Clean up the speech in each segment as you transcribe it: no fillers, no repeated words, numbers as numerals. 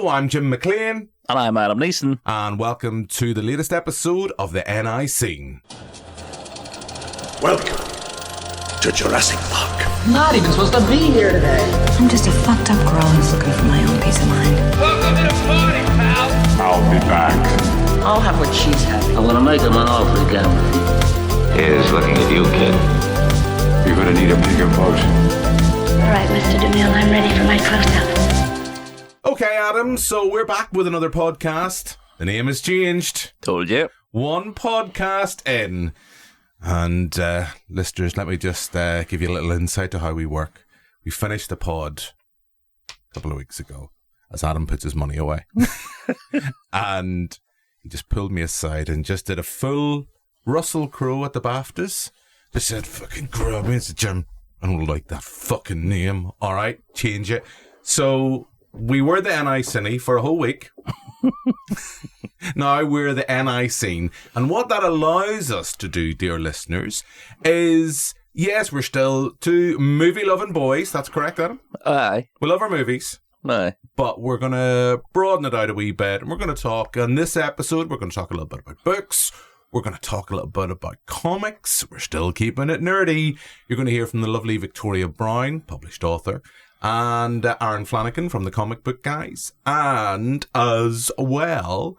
Hello, I'm Jim McLean. And I'm Adam Neeson. And welcome to the latest episode of the NI Scene. Welcome to Jurassic Park. Not even supposed to be here today. I'm just a fucked up girl who's looking for my own peace of mind. Welcome to the party, pal. I'll be back. I'll have what she's having. I'm gonna make him an offer again. Here's looking at you, kid. You're gonna need a bigger boat. All right, Mr. DeMille, I'm ready for my close-up. Okay, Adam, so we're back with another podcast. The name has changed. Told you. One podcast in. And, listeners, let me just give you a little insight to how we work. We finished the pod a couple of weeks ago as Adam puts his money away. And he just pulled me aside and just did a full Russell Crowe at the BAFTAs. Just said, fucking Crowe, Mr. Jim. I don't like that fucking name. All right, change it. So we were the NI Cine for a whole week. Now we're the NI Scene. And what that allows us to do, dear listeners, is, yes, we're still two movie-loving boys. That's correct, Adam? Aye. We love our movies. Aye. But we're going to broaden it out a wee bit. And we're going to talk, on this episode, we're going to talk a little bit about books. We're going to talk a little bit about comics. We're still keeping it nerdy. You're going to hear from the lovely Victoria Brown, published author, and Aaron Flanagan from the Comic Book Guys. And as well,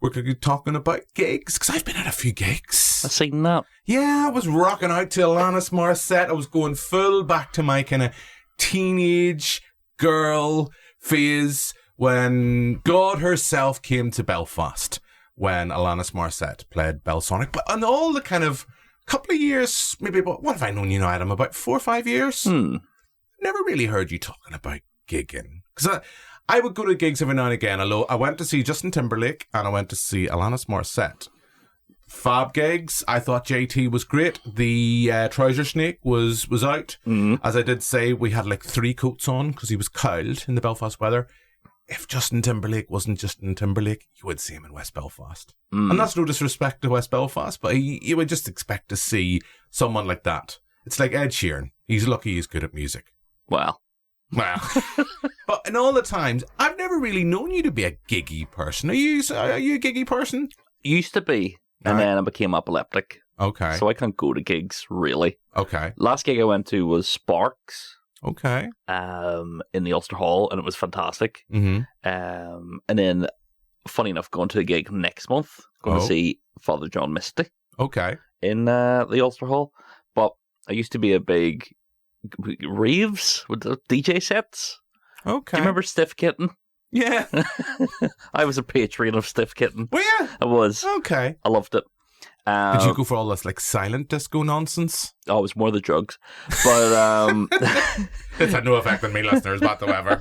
we're going to be talking about gigs, because I've been at a few gigs. I've seen that. Yeah, I was rocking out to Alanis Morissette. I was going full back to my kind of teenage girl phase when God herself came to Belfast, when Alanis Morissette played Belsonic. But on all the kind of couple of years, maybe about, what have I known you now, Adam? About 4 or 5 years? Never really heard you talking about gigging. Because I would go to gigs every now and again. Although I went to see Justin Timberlake and I went to see Alanis Morissette. Fab gigs. I thought JT was great. The Trouser Snake was out. As I did say, we had like 3 coats on because he was cold in the Belfast weather. If Justin Timberlake wasn't Justin Timberlake, you would see him in West Belfast. And that's no disrespect to West Belfast, but you would just expect to see someone like that. It's like Ed Sheeran. He's lucky he's good at music. Well. But in all the times, I've never really known you to be a giggy person. Are you a giggy person? Used to be, and then I became epileptic. Okay. So I can't go to gigs, really. Okay. Last gig I went to was Sparks. Okay. In the Ulster Hall, and it was fantastic. Mm-hmm. And then, funny enough, going to a gig next month, going to see Father John Misty. Okay. In the Ulster Hall. But I used to be a big raves with the DJ sets. Okay. Do you remember Stiff Kitten? Yeah. I was a patron of Stiff Kitten. Well, yeah. I was. Okay. I loved it. Did you go for all this like silent disco nonsense? Oh, it was more the drugs. But It's had no effect on me, listeners, whatsoever.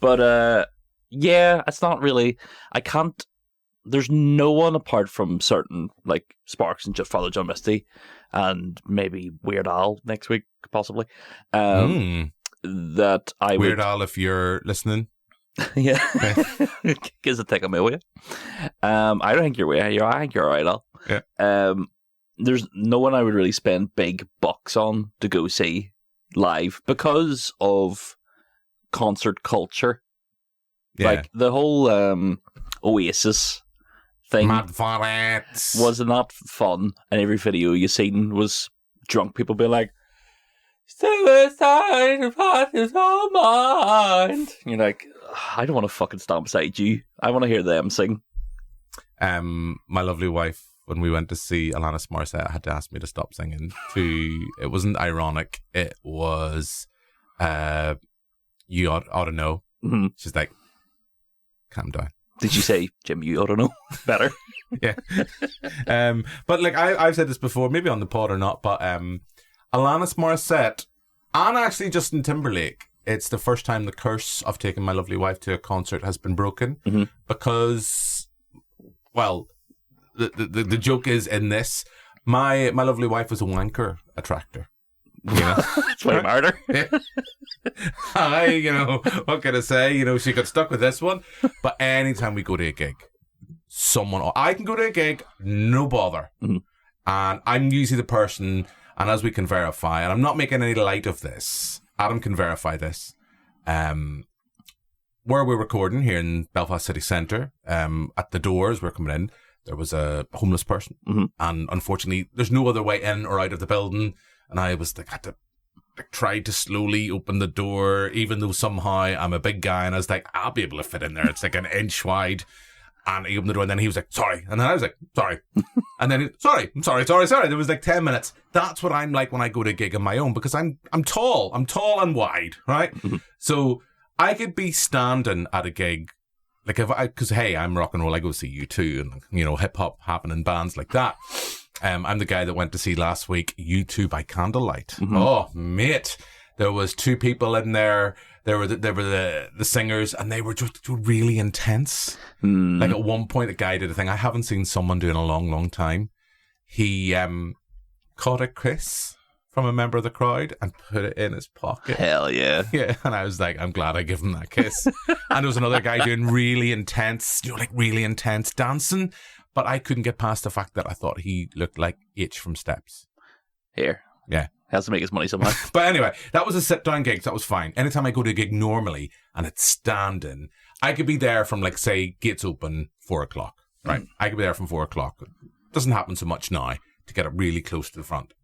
But yeah, it's not really. I can't. There's no one apart from certain like Sparks and just Father John Misty, and maybe Weird Al next week, possibly. That I Weird Al, if you're listening. Yeah, gives a take on me, will you? I don't think you're weird. I think you're alright, Al. Yeah. There's no one I would really spend big bucks on to go see live because of concert culture. Yeah. Like the whole Oasis thing. Mad for it. Wasn't that fun? And every video you seen was drunk people being like, "Suicide is all mine." You're like, I don't want to fucking stand beside you. I want to hear them sing. My lovely wife, when we went to see Alanis Morissette, had to ask me to stop singing. It wasn't ironic. It was, you ought to know. Mm-hmm. She's like, calm down. Did you say, Jim, you ought to know better? Yeah. But like I've said this before, maybe on the pod or not, but Alanis Morissette and actually Justin Timberlake, it's the first time the curse of taking my lovely wife to a concert has been broken. Mm-hmm. Because, well, the joke is in this, my lovely wife was a wanker attractor. You know? That's why I married her. Yeah. What can I say? She got stuck with this one. But anytime we go to a gig, I can go to a gig, no bother. Mm-hmm. And I'm usually the person, and as we can verify, and I'm not making any light of this, Adam can verify this, where we're recording here in Belfast City Centre, at the doors we're coming in, there was a homeless person. And unfortunately, there's no other way in or out of the building. And I was like, had to try to slowly open the door, even though somehow I'm a big guy. And I was like, I'll be able to fit in there. It's like an inch wide. And he opened the door, and then he was like, sorry. And then I was like, sorry. And then, I'm sorry. There was like 10 minutes. That's what I'm like when I go to a gig on my own, because I'm tall. I'm tall and wide, right? So I could be standing at a gig, like because hey, I'm rock and roll. I go see U2 and, you know, hip hop happening bands like that. I'm the guy that went to see last week U2 by candlelight. Oh, mate. There was 2 people in there. There were the singers, and they were just really intense. Like at one point, a guy did a thing I haven't seen someone do in a long, long time. He caught a kiss from a member of the crowd and put it in his pocket. Hell yeah. Yeah, and I was like, I'm glad I gave him that kiss. And there was another guy doing really intense, really intense dancing, but I couldn't get past the fact that I thought he looked like H from Steps. Here. Yeah. Has to make his money somehow. But anyway, that was a sit-down gig, so that was fine. Anytime I go to a gig normally and it's standing, I could be there from, like, say, gates open 4 o'clock, right? I could be there from 4 o'clock. Doesn't happen so much now to get it really close to the front.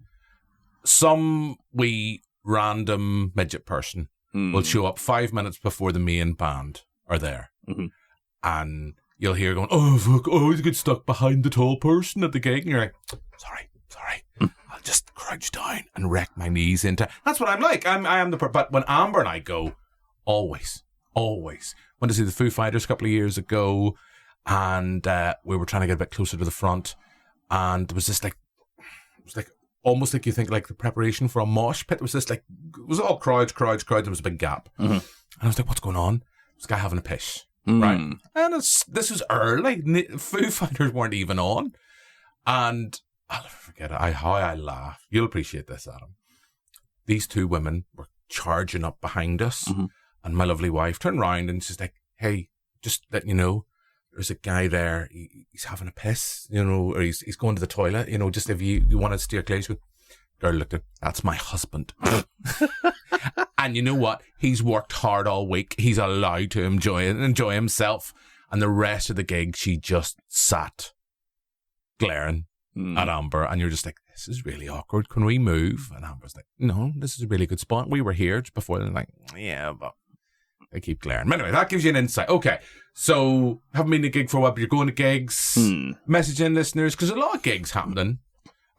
Some wee random midget person will show up 5 minutes before the main band are there. And you'll hear going, oh, fuck, oh, you get stuck behind the tall person at the gig. And you're like, sorry. I'll just crouch down and wreck my knees into. That's what I'm like. I am the. But when Amber and I go, always went to see the Foo Fighters a couple of years ago, and we were trying to get a bit closer to the front, and there was this like, it was like almost like you think like the preparation for a mosh pit. It was this like, it was all crowds. There was a big gap, and I was like, what's going on? This guy having a piss, right? And this was early. Foo Fighters weren't even on, and I'll never forget it. How I laughed. You'll appreciate this, Adam. These 2 women were charging up behind us, and my lovely wife turned round and she's like, hey, just letting you know, there's a guy there, he's having a piss, you know, or he's going to the toilet, you know, just if you want to steer clear. Girl looked at, that's my husband. And you know what? He's worked hard all week. He's allowed to enjoy himself. And the rest of the gig, she just sat glaring at Amber, and you're just like, this is really awkward. Can we move? And Amber's like, no, this is a really good spot. We were here just before. They're like, yeah, but I keep glaring. But anyway, that gives you an insight. Okay, so haven't been to a gig for a while, but you're going to gigs. Message in listeners, because a lot of gigs happening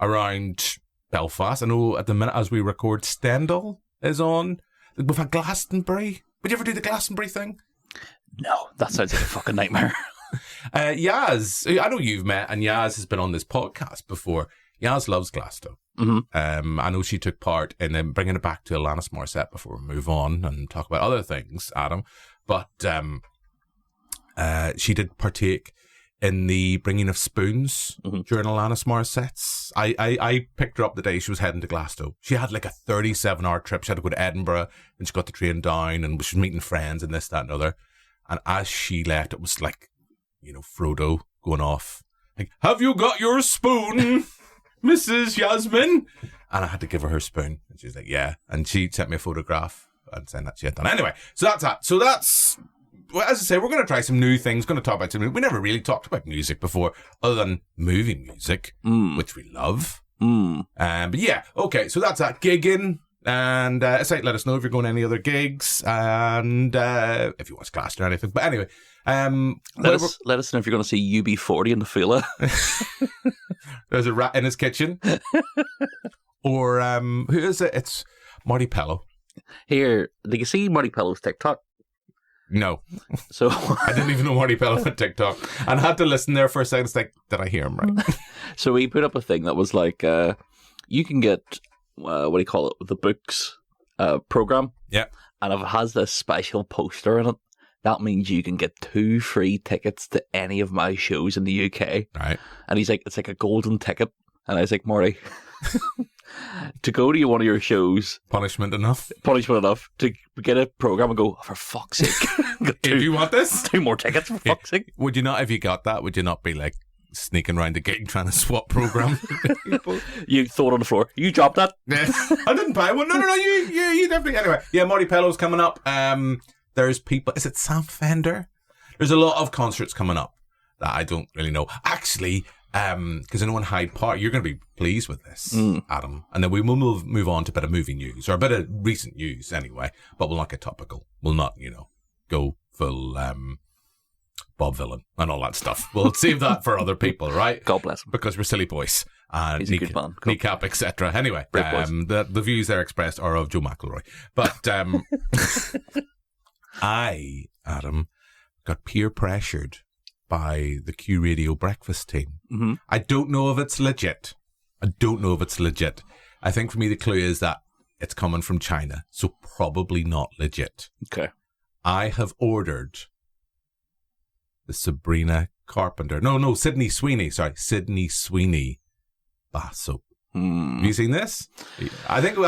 around Belfast. I know at the minute as we record, Stendhal is on. We've had Glastonbury. Would you ever do the Glastonbury thing? No, that sounds like a fucking nightmare. Yaz, I know you've met, and Yaz has been on this podcast before. Yaz loves Glasgow. I know she took part in bringing it back to Alanis Morissette before we move on and talk about other things, Adam. But she did partake in the bringing of spoons during Alanis Morissette's. I picked her up the day she was heading to Glasgow. She had like a 37-hour trip. She had to go to Edinburgh, and she got the train down, and she was meeting friends and this, that, and other. And as she left, it was like, you know, Frodo going off, like, have you got your spoon, Mrs. Yasmin? And I had to give her spoon. And she's like, yeah. And she sent me a photograph and saying that she had done. Anyway, so that's that. So that's, well, as I say, we're going to try some new things, going to talk about something. We never really talked about music before, other than movie music, which we love. But yeah, okay, so that's that. Gigging. And let us know if you're going to any other gigs, and if you watch Class or anything. But anyway, let us know if you're going to see UB40 in the Fula. There's a rat in his kitchen. Or who is it? It's Marty Pello. Here, did you see Marty Pello's TikTok? No. So I didn't even know Marty Pello had TikTok, and I had to listen there for a second. It's like, did I hear him right? So he put up a thing that was like, you can get what do you call it? The books program. Yeah. And if it has this special poster in it, that means you can get 2 free tickets to any of my shows in the UK. Right. And he's like, it's like a golden ticket. And I was like, Marty, to go to one of your shows. Punishment enough to get a program and go, oh, for fuck's sake. If you want this? 2 more tickets, for fuck's sake. Would you not, if you got that, would you not be like sneaking around the gig trying to swap program? You throw it on the floor. You dropped that? I didn't buy one. No. You definitely. Anyway, yeah, Marty Pello's coming up. There's people. Is it Sam Fender? There's a lot of concerts coming up that I don't really know. Actually, because I know in Hyde Park, you're going to be pleased with this, Adam. And then we will move on to a bit of movie news, or a bit of recent news anyway, but we'll not get topical. We'll not, go full Bob Villain and all that stuff. We'll save that for other people, right? God bless him. Because we're silly boys. He's a good man. Kneecap, etc. Anyway, the views there expressed are of Joe McElroy. But I, Adam, got peer pressured by the Q Radio breakfast team. Mm-hmm. I don't know if it's legit. I think for me the clue is that it's coming from China, so probably not legit. Okay. I have ordered the Sabrina Carpenter. Sydney Sweeney. Sorry, Sydney Sweeney bath soap. Have you seen this? I think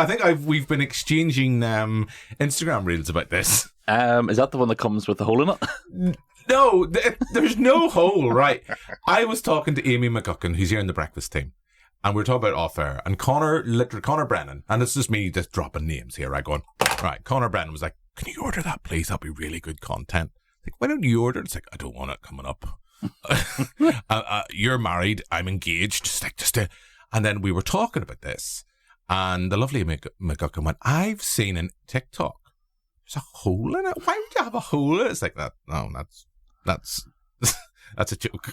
we've been exchanging Instagram reels about this. Is that the one that comes with the hole in it? No, there's no hole, right? I was talking to Amy McGuckin, who's here in the breakfast team, and we were talking about off-air, and Connor Brennan, and it's just me just dropping names here, right, going, right, Connor Brennan was like, can you order that, please? That'd be really good content. Like, why don't you order it? It's like, I don't want it coming up. You're married, I'm engaged, and then we were talking about this, and the lovely McGuckin went, I've seen in TikTok, there's a hole in it. Why would you have a hole in it? It's like that. No, that's a joke.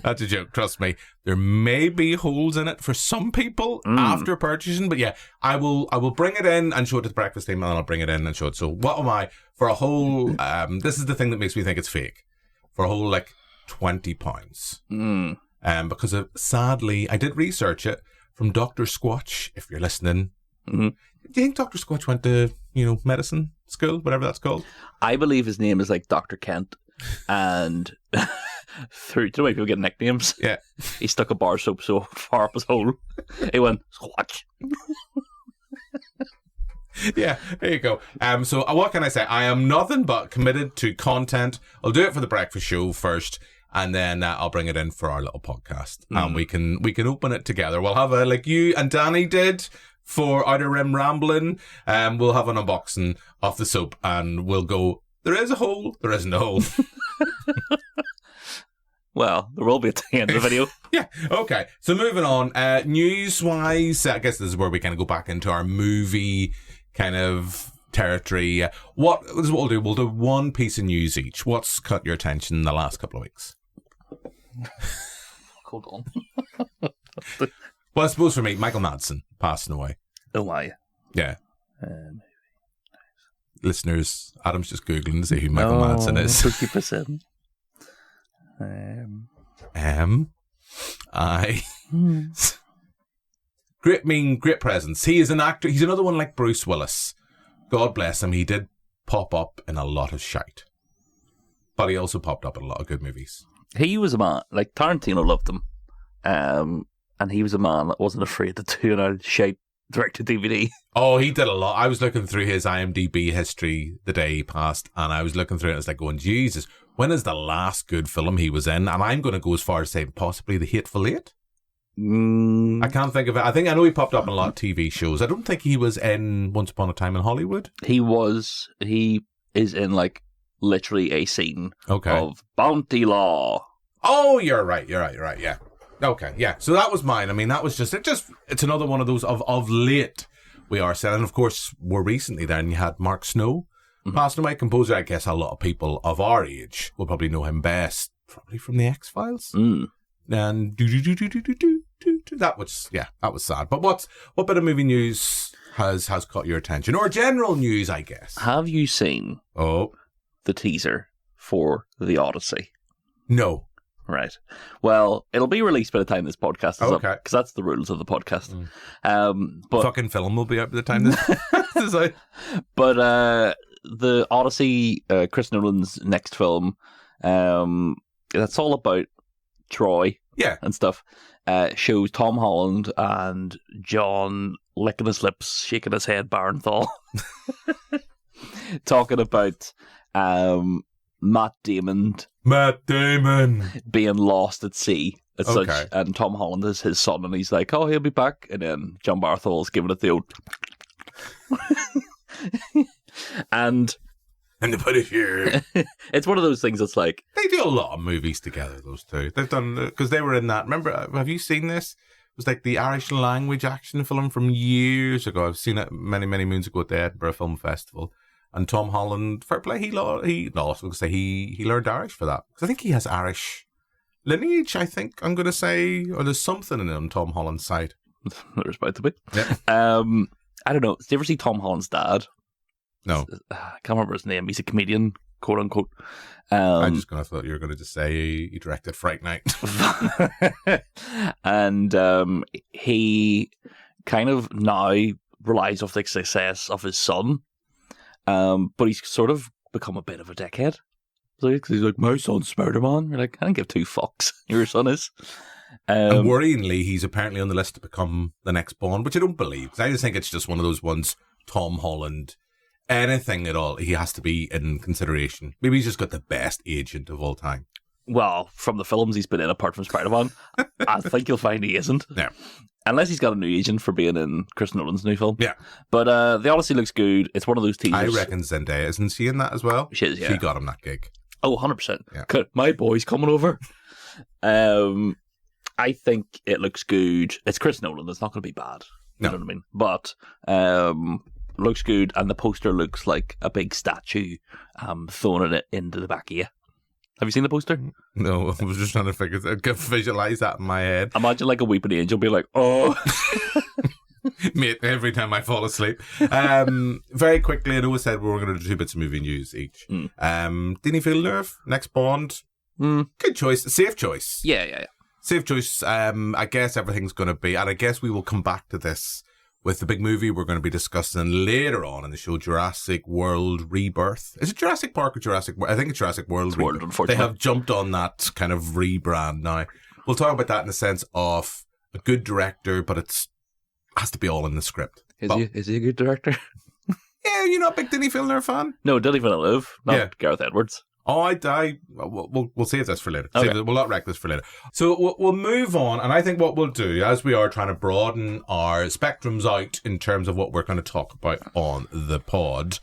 That's a joke. Trust me. There may be holes in it for some people after purchasing, but yeah, I will bring it in and show it to the breakfast team, and then I'll bring it in and show it. So what am I for a whole? This is the thing that makes me think it's fake. For a whole like £20. Because sadly, I did research it from Dr. Squatch. If you're listening. Mm-hmm. Do you think Dr. Squatch went to, medicine school, whatever that's called? I believe his name is like Dr. Kent. And through, do you know when people get nicknames? Yeah. He stuck a bar soap so far up his hole. He went, Squatch. Yeah, there you go. So what can I say? I am nothing but committed to content. I'll do it for the breakfast show first, and then I'll bring it in for our little podcast. And we can open it together. We'll have like you and Danny did for Outer Rim Rambling. We'll have an unboxing of the soap, and we'll go, there is a hole, there isn't a hole. Well, there will be at the end of the video. Yeah, okay. So moving on, news-wise, I guess this is where we kind of go back into our movie kind of territory. This is what we'll do. We'll do one piece of news each. What's caught your attention in the last couple of weeks? Hold on. Well, I suppose for me, Michael Madsen passing away. Oh, my. Yeah. Listeners, Adam's just Googling to see who Michael Madsen is. 50%. Great presence. He is an actor. He's another one like Bruce Willis. God bless him. He did pop up in a lot of shite. But he also popped up in a lot of good movies. He was a man, like Tarantino loved him. And he was a man that wasn't afraid to tune out shite direct to DVD. Oh, he did a lot. I was looking through his IMDb history the day he passed, and I was looking through it and it's like going, Jesus, when is the last good film he was in? And I'm going to go as far as saying possibly The Hateful Eight. I can't think of it. I know he popped up in a lot of TV shows. I don't think he was in Once Upon a Time in Hollywood. He is in like literally a scene of Bounty Law. Oh, you're right, yeah. Okay, yeah. So that was mine. I mean, that was it's another one of those of late we are selling. Of course, more recently then you had Mark Snow passing away, composer. I guess a lot of people of our age will probably know him best, probably from the X-Files. And that was sad. But what bit of movie news has caught your attention, or general news, I guess? Have you seen the teaser for The Odyssey? No. Right. Well, it'll be released by the time this podcast is up, because that's the rules of the podcast. But fucking film will be out by the time this is out. But the Odyssey, Chris Nolan's next film, that's all about Troy, and stuff. Shows Tom Holland and John licking his lips, shaking his head, Barenthal, talking about Matt Damon being lost at sea as such, and Tom Holland is his son, and he's like, oh, he'll be back, and then John Barthel's giving it the old and And the Punisher. It's one of those things that's like, They do a lot of movies together, those two. They've done, because they were in that. Remember, have you seen this? It was like the Irish language action film from years ago. I've seen it many, many moons ago at the Edinburgh Film Festival. And Tom Holland, fair play, he learned Irish for that. Because I think he has Irish lineage, I think, I'm going to say. Or there's something in it on Tom Holland's side. there's about to be. Yeah. I don't know. Did you ever see Tom Holland's dad? No. I can't remember his name. He's a comedian, quote unquote. I just kind of thought you were going to just say he directed Fright Night. And he kind of now relies off the success of his son, but he's sort of become a bit of a dickhead. So he's like, my son's Spider-Man. You're like, I don't give two fucks who your son is. And worryingly, he's apparently on the list to become the next Bond, which I don't believe. I just think it's just one of those ones, Tom Holland, anything at all, he has to be in consideration. Maybe he's just got the best agent of all time. Well, from the films he's been in, apart from Spider-Man, I think you'll find he isn't. Yeah. Unless he's got a new agent for being in Chris Nolan's new film. Yeah. But The Odyssey looks good. It's one of those teasers. I reckon Zendaya, isn't she in that as well? She is, yeah. She got him that gig. Oh, 100%. Yeah. My boy's coming over. I think it looks good. It's Chris Nolan. It's not going to be bad. You know what I mean? But looks good, and the poster looks like a big statue throwing it into the back of you. Have you seen the poster? No, I was just trying to visualize that in my head. Imagine like a weeping angel be like, oh. Mate, every time I fall asleep. Very quickly, I know we said we were going to do 2 bits of movie news each. Denis Villeneuve, next Bond. Good choice. Safe choice. Yeah. Safe choice. I guess everything's going to be, and I guess we will come back to this with the big movie we're going to be discussing later on in the show, Jurassic World Rebirth. Is it Jurassic Park or Jurassic World? I think it's Jurassic World Rebirth. World, unfortunately. They have jumped on that kind of rebrand now. We'll talk about that in the sense of a good director, but it has to be all in the script. Is he a good director? Yeah, you're not a big Denis Villeneuve fan? No, Denis Villeneuve, not Gareth Edwards. Oh, we'll save this for later. Okay. We'll not wreck this for later. So we'll move on, and I think what we'll do, as we are trying to broaden our spectrums out in terms of what we're going to talk about on the pod,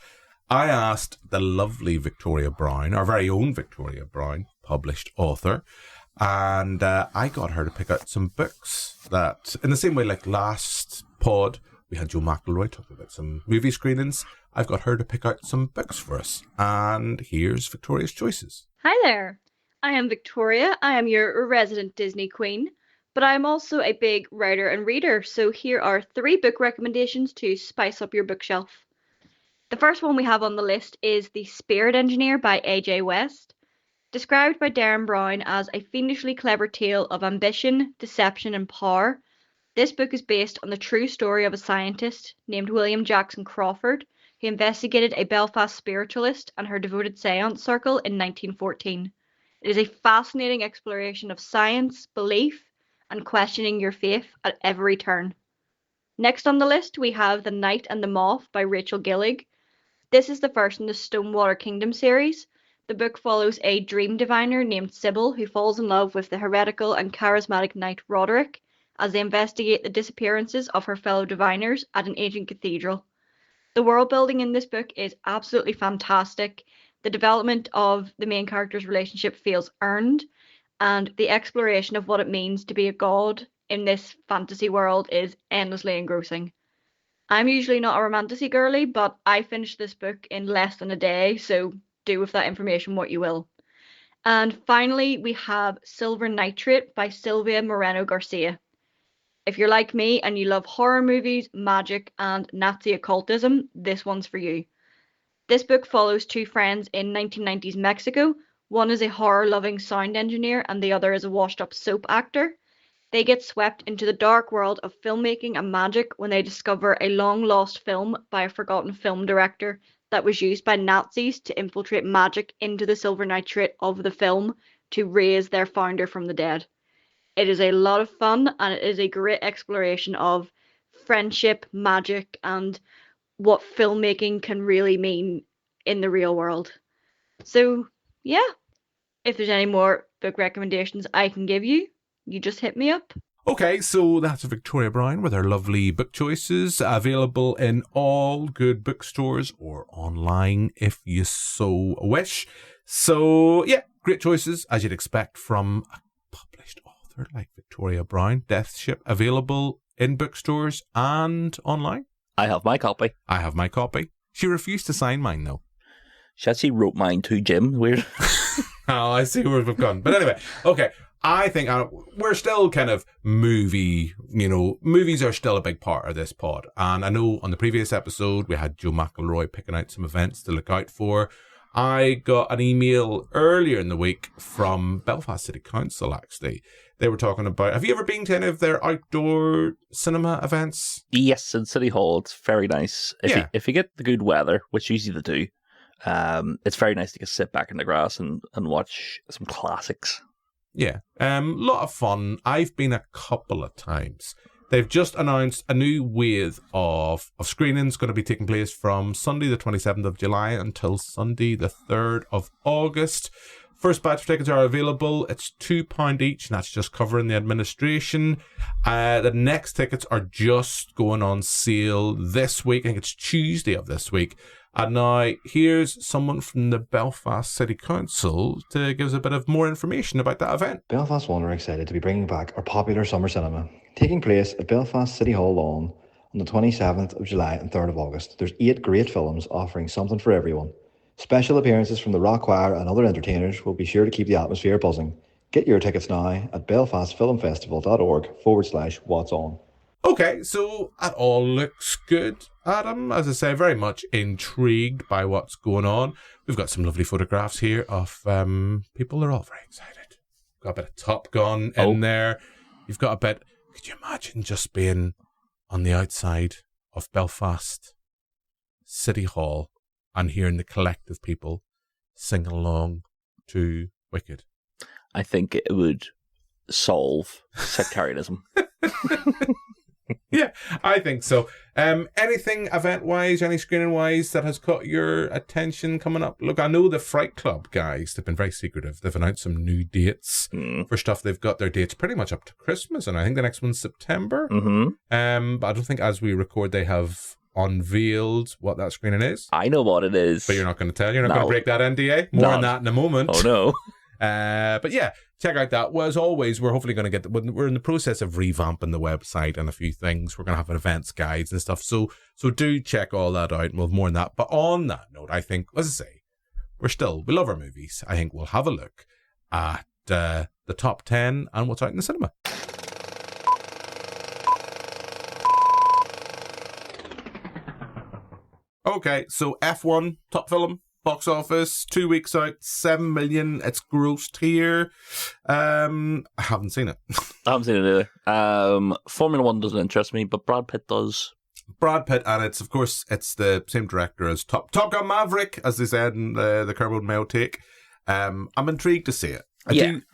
I asked the lovely Victoria Brown, our very own Victoria Brown, published author, and I got her to pick out some books that, in the same way like last pod, we had Joe McElroy talk about some movie screenings. I've got her to pick out some books for us. And here's Victoria's choices. Hi there. I am Victoria. I am your resident Disney queen, but I am also a big writer and reader. So here are 3 book recommendations to spice up your bookshelf. The first one we have on the list is The Spirit Engineer by A.J. West. Described by Darren Brown as a fiendishly clever tale of ambition, deception, and power, this book is based on the true story of a scientist named William Jackson Crawford, who investigated a Belfast spiritualist and her devoted seance circle in 1914. It is a fascinating exploration of science, belief, and questioning your faith at every turn. Next on the list, we have The Knight and the Moth by Rachel Gillig. This is the first in the Stonewater Kingdom series. The book follows a dream diviner named Sybil who falls in love with the heretical and charismatic knight Roderick as they investigate the disappearances of her fellow diviners at an ancient cathedral. The world building in this book is absolutely fantastic. The development of the main character's relationship feels earned, and the exploration of what it means to be a god in this fantasy world is endlessly engrossing. I'm usually not a romantasy girly, but I finished this book in less than a day, so do with that information what you will. And finally, we have Silver Nitrate by Sylvia Moreno Garcia. If you're like me and you love horror movies, magic, and Nazi occultism, this one's for you. This book follows 2 friends in 1990s Mexico. One is a horror-loving sound engineer and the other is a washed-up soap actor. They get swept into the dark world of filmmaking and magic when they discover a long-lost film by a forgotten film director that was used by Nazis to infiltrate magic into the silver nitrate of the film to raise their founder from the dead. It is a lot of fun, and it is a great exploration of friendship, magic, and what filmmaking can really mean in the real world. So, yeah, if there's any more book recommendations I can give you, you just hit me up. Okay, so that's Victoria Brown with her lovely book choices, available in all good bookstores or online if you so wish. So, yeah, great choices, as you'd expect from a published author like Victoria Brown. Death Ship, available in bookstores and online. I have my copy. I have my copy. She refused to sign mine, though. She actually wrote mine to Jim. Weird. Oh, I see where we've gone. But anyway, okay. I think we're still kind of movies are still a big part of this pod. And I know on the previous episode, we had Joe McElroy picking out some events to look out for. I got an email earlier in the week from Belfast City Council, actually. They were talking about, have you ever been to any of their outdoor cinema events? Yes, in City Hall. It's very nice. If you get the good weather, which usually they do, it's very nice to just sit back in the grass and watch some classics. Yeah, lot of fun. I've been a couple of times. They've just announced a new wave of screenings going to be taking place from Sunday the 27th of July until Sunday the 3rd of August. First batch of tickets are available. It's £2 each, and that's just covering the administration. The next tickets are just going on sale this week. I think it's Tuesday of this week. And now, here's someone from the Belfast City Council to give us a bit of more information about that event. Belfast One are excited to be bringing back our popular summer cinema, taking place at Belfast City Hall lawn on the 27th of July and 3rd of August. There's 8 great films offering something for everyone. Special appearances from the Rock Choir and other entertainers will be sure to keep the atmosphere buzzing. Get your tickets now at belfastfilmfestival.org/what's on. Okay, so that all looks good, Adam. As I say, very much intrigued by what's going on. We've got some lovely photographs here of people. They're all very excited. Got a bit of Top Gun in there. You've got a bit... Could you imagine just being on the outside of Belfast City Hall and hearing the collective people sing along to Wicked? I think it would solve sectarianism. Yeah, I think so. Anything event-wise, any screening-wise that has caught your attention coming up? Look, I know the Fright Club guys, they've been very secretive. They've announced some new dates for stuff. They've got their dates pretty much up to Christmas, and I think the next one's September. Mm-hmm. But I don't think as we record they have unveiled what that screening is. I know what it is. But you're not going to tell? You're not going to break that NDA? More on that in a moment. Oh, no. But yeah, check out that. Well, as always, we're hopefully going to we're in the process of revamping the website and a few things. We're going to have events guides and stuff. So do check all that out, and we'll have more on that. But on that note, I think, as I say, we love our movies. I think we'll have a look at the top 10 and what's out in the cinema. Okay, so F1, top film. Box office, 2 weeks out, 7 million. It's grossed here. I haven't seen it. I haven't seen it either. Formula One doesn't interest me, but Brad Pitt does. Brad Pitt, and it's the same director as Top Gun Maverick, as they said in the Kermode Mail take. I'm intrigued to see it.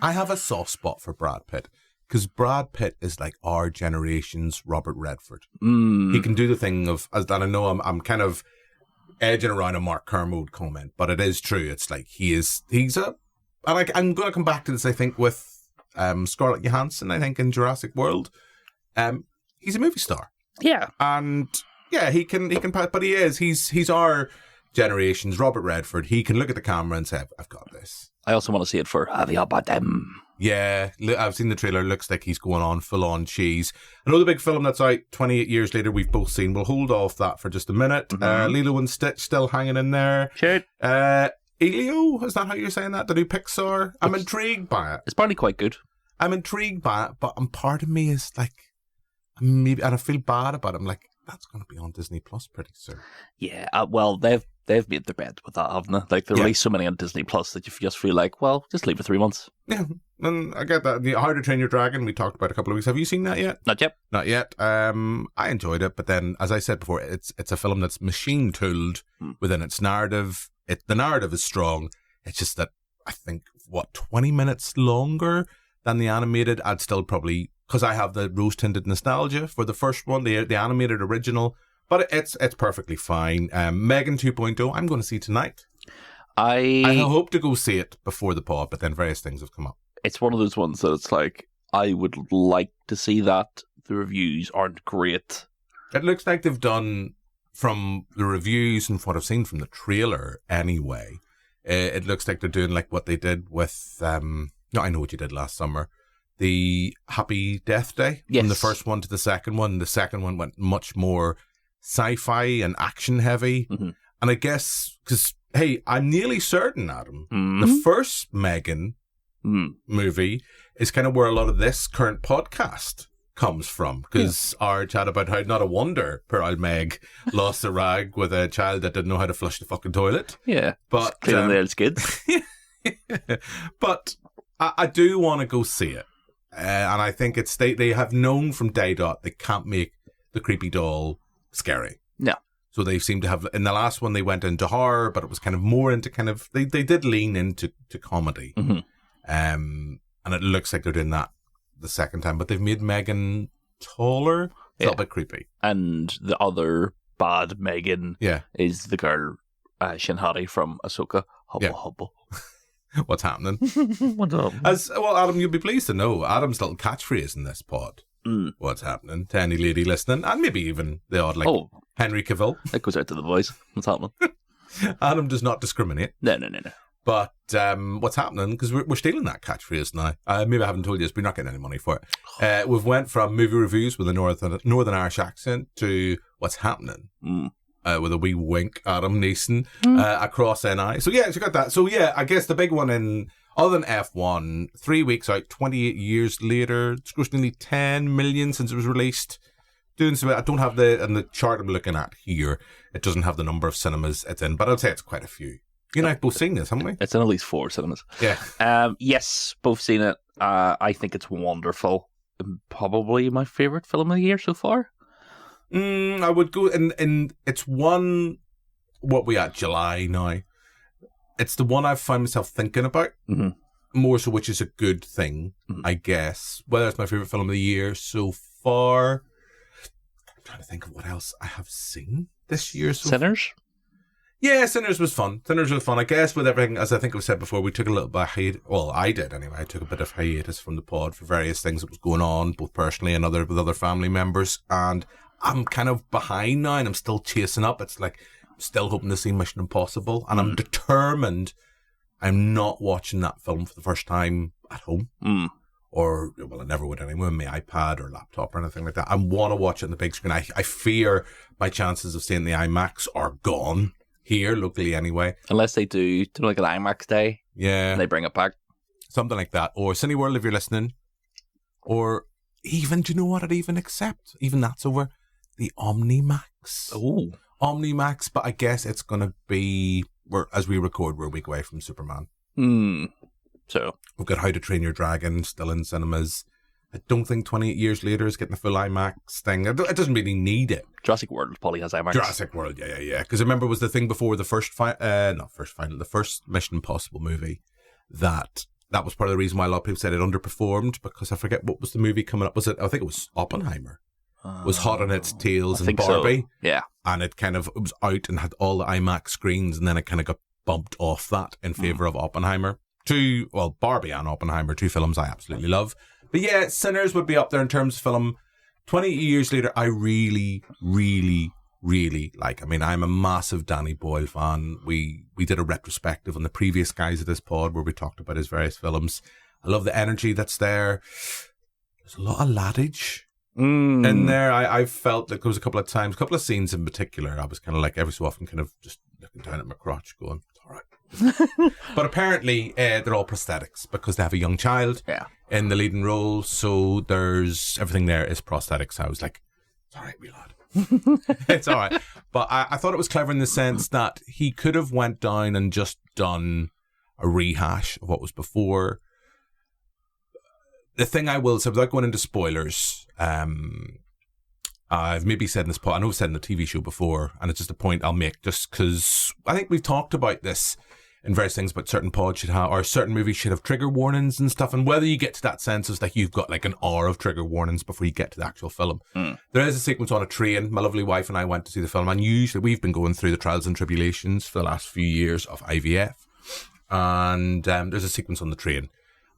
I have a soft spot for Brad Pitt, because Brad Pitt is like our generation's Robert Redford. He can do the thing of, as I know I'm kind of edging around a Mark Kermode comment, but it is true. It's like I'm going to come back to this, I think, with Scarlett Johansson, I think, in Jurassic World. He's a movie star. Yeah. And yeah, he can, but he's our generation's Robert Redford. He can look at the camera and say, I've got this. I also want to see it for Javier Bardem. Yeah, I've seen the trailer. Looks like he's going on full-on cheese. Another big film that's out 28 years later we've both seen. We'll hold off that for just a minute. Mm-hmm. Lilo and Stitch still hanging in there. Sure. Elio, is that how you're saying that? The new Pixar? I'm intrigued by it. It's probably quite good. I'm intrigued by it, but part of me is like, maybe, and I feel bad about it. I'm like, that's going to be on Disney Plus pretty soon. Yeah, well, they've made their bed with that, haven't they? Like, they release so many on Disney Plus that you just feel like, well, just leave it 3 months. Yeah, and I get that. How to Train Your Dragon, we talked about a couple of weeks. Have you seen that yet? Not yet. Not yet. I enjoyed it, but then, as I said before, it's a film that's machine-tooled within its narrative. The narrative is strong. It's just that, I think, 20 minutes longer than the animated. I'd still probably, because I have the rose-tinted nostalgia for the first one, the animated original, but it's perfectly fine. Megan 2.0, I'm going to see tonight. I hope to go see it before the pod, but then various things have come up. It's one of those ones that it's like, I would like to see that. The reviews aren't great. It looks like they've done, from the reviews and what I've seen from the trailer anyway, it looks like they're doing like what they did with, no, I know what you did last summer, the Happy Death Day. Yes. From the first one to the second one. The second one went much more sci-fi and action heavy. Mm-hmm. And I guess, because, hey, I'm nearly certain, Adam, Mm-hmm. the first Megan movie is kind of where a lot of this current podcast comes from, because our chat about how not a wonder poor old Meg lost a rag with a child that didn't know how to flush the fucking toilet. Yeah, but cleaning the old skids. But I do want to go see it, and I think it's they have known from day dot they can't make the creepy doll scary. No. So they seem to have, in the last one they went into horror, but it was kind of more into kind of, they did lean into comedy. Mm-hmm. And it looks like they're doing that the second time, but they've made Megan taller. It's a little bit creepy. And the other bad Megan Yeah. is the girl Shinhari from Ahsoka. Hubble, Yeah. hubble. What's happening? What's up? As well, Adam, you'll be pleased to know Adam's little catchphrase in this pod. What's happening to any lady listening, and maybe even the odd, like Henry Cavill. It goes out to the boys. What's happening? Adam does not discriminate. No. But what's happening, because we're stealing that catchphrase now. Maybe I haven't told you this, but we're not getting any money for it. We've went from movie reviews with a Northern Irish accent to what's happening with a wee wink, Adam Neeson, across NI. So yeah, so you got that. So yeah, I guess the big one in, other than F1, 3 weeks out, 28 years later, it's grossed nearly 10 million since it was released. Doing some, I don't have the chart I'm looking at here. It doesn't have the number of cinemas it's in, but I'd say it's quite a few. You and I have both seen this, haven't we? It's in at least 4 cinemas. Yeah. Yes, both seen it. I think it's wonderful. Probably my favourite film of the year so far. I would go, and it's one, what we at, July now? It's the one I've found myself thinking about more so, which is a good thing, I guess. Whether it's my favourite film of the year so far. I'm trying to think of what else I have seen this year. Sinners? Yeah, Sinners was fun. Sinners was fun. I guess with everything, as I think I've said before, we took a little bit of hiatus. Well, I did anyway. I took a bit of hiatus from the pod for various things that was going on, both personally and with other family members. And I'm kind of behind now, and I'm still chasing up. It's like, I'm still hoping to see Mission Impossible, and I'm determined I'm not watching that film for the first time at home. Or, well, I never would anyway, on my iPad or laptop or anything like that. I want to watch it on the big screen. I fear my chances of seeing the IMAX are gone here, locally anyway. Unless they do like an IMAX day. Yeah. And they bring it back. Something like that. Or Cineworld if you're listening. Or even, do you know what I'd even accept? Even that's over. The Omnimax. Oh. Omnimax, but I guess it's going to be, as we record, we're a week away from Superman. So we've got How to Train Your Dragon still in cinemas. I don't think 28 years later is getting a full IMAX thing. It doesn't really need it. Jurassic World probably has IMAX. Jurassic World, yeah. Because I remember it was the thing before the the first Mission Impossible movie that was part of the reason why a lot of people said it underperformed, because I forget what was the movie coming up. I think it was Oppenheimer. Was hot on its tails and Barbie. So. Yeah. And it was out and had all the IMAX screens, and then it kind of got bumped off that in favour of Oppenheimer. Barbie and Oppenheimer, 2 films I absolutely love. But yeah, Sinners would be up there in terms of film. 20 years later, I really, really, really like. I mean, I'm a massive Danny Boyle fan. We did a retrospective on the previous guys of this pod where we talked about his various films. I love the energy that's there. There's a lot of laddage in there. I felt like there was a couple of scenes in particular, I was kind of like every so often kind of just looking down at my crotch going, it's all right. But apparently they're all prosthetics because they have a young child in the leading role, so there's everything there is prosthetics. I was like, it's all right, wee lad. It's all right. But I thought it was clever in the sense that he could have went down and just done a rehash of what was before. The thing I will say, without going into spoilers, I've maybe said in this pod, I know I've said in the TV show before, and it's just a point I'll make just because I think we've talked about this in various things, but certain pods should have, or certain movies should have trigger warnings and stuff, and whether you get to that sense is like you've got like an hour of trigger warnings before you get to the actual film. There is a sequence on a train. My lovely wife and I went to see the film, and usually we've been going through the trials and tribulations for the last few years of IVF, and there's a sequence on the train,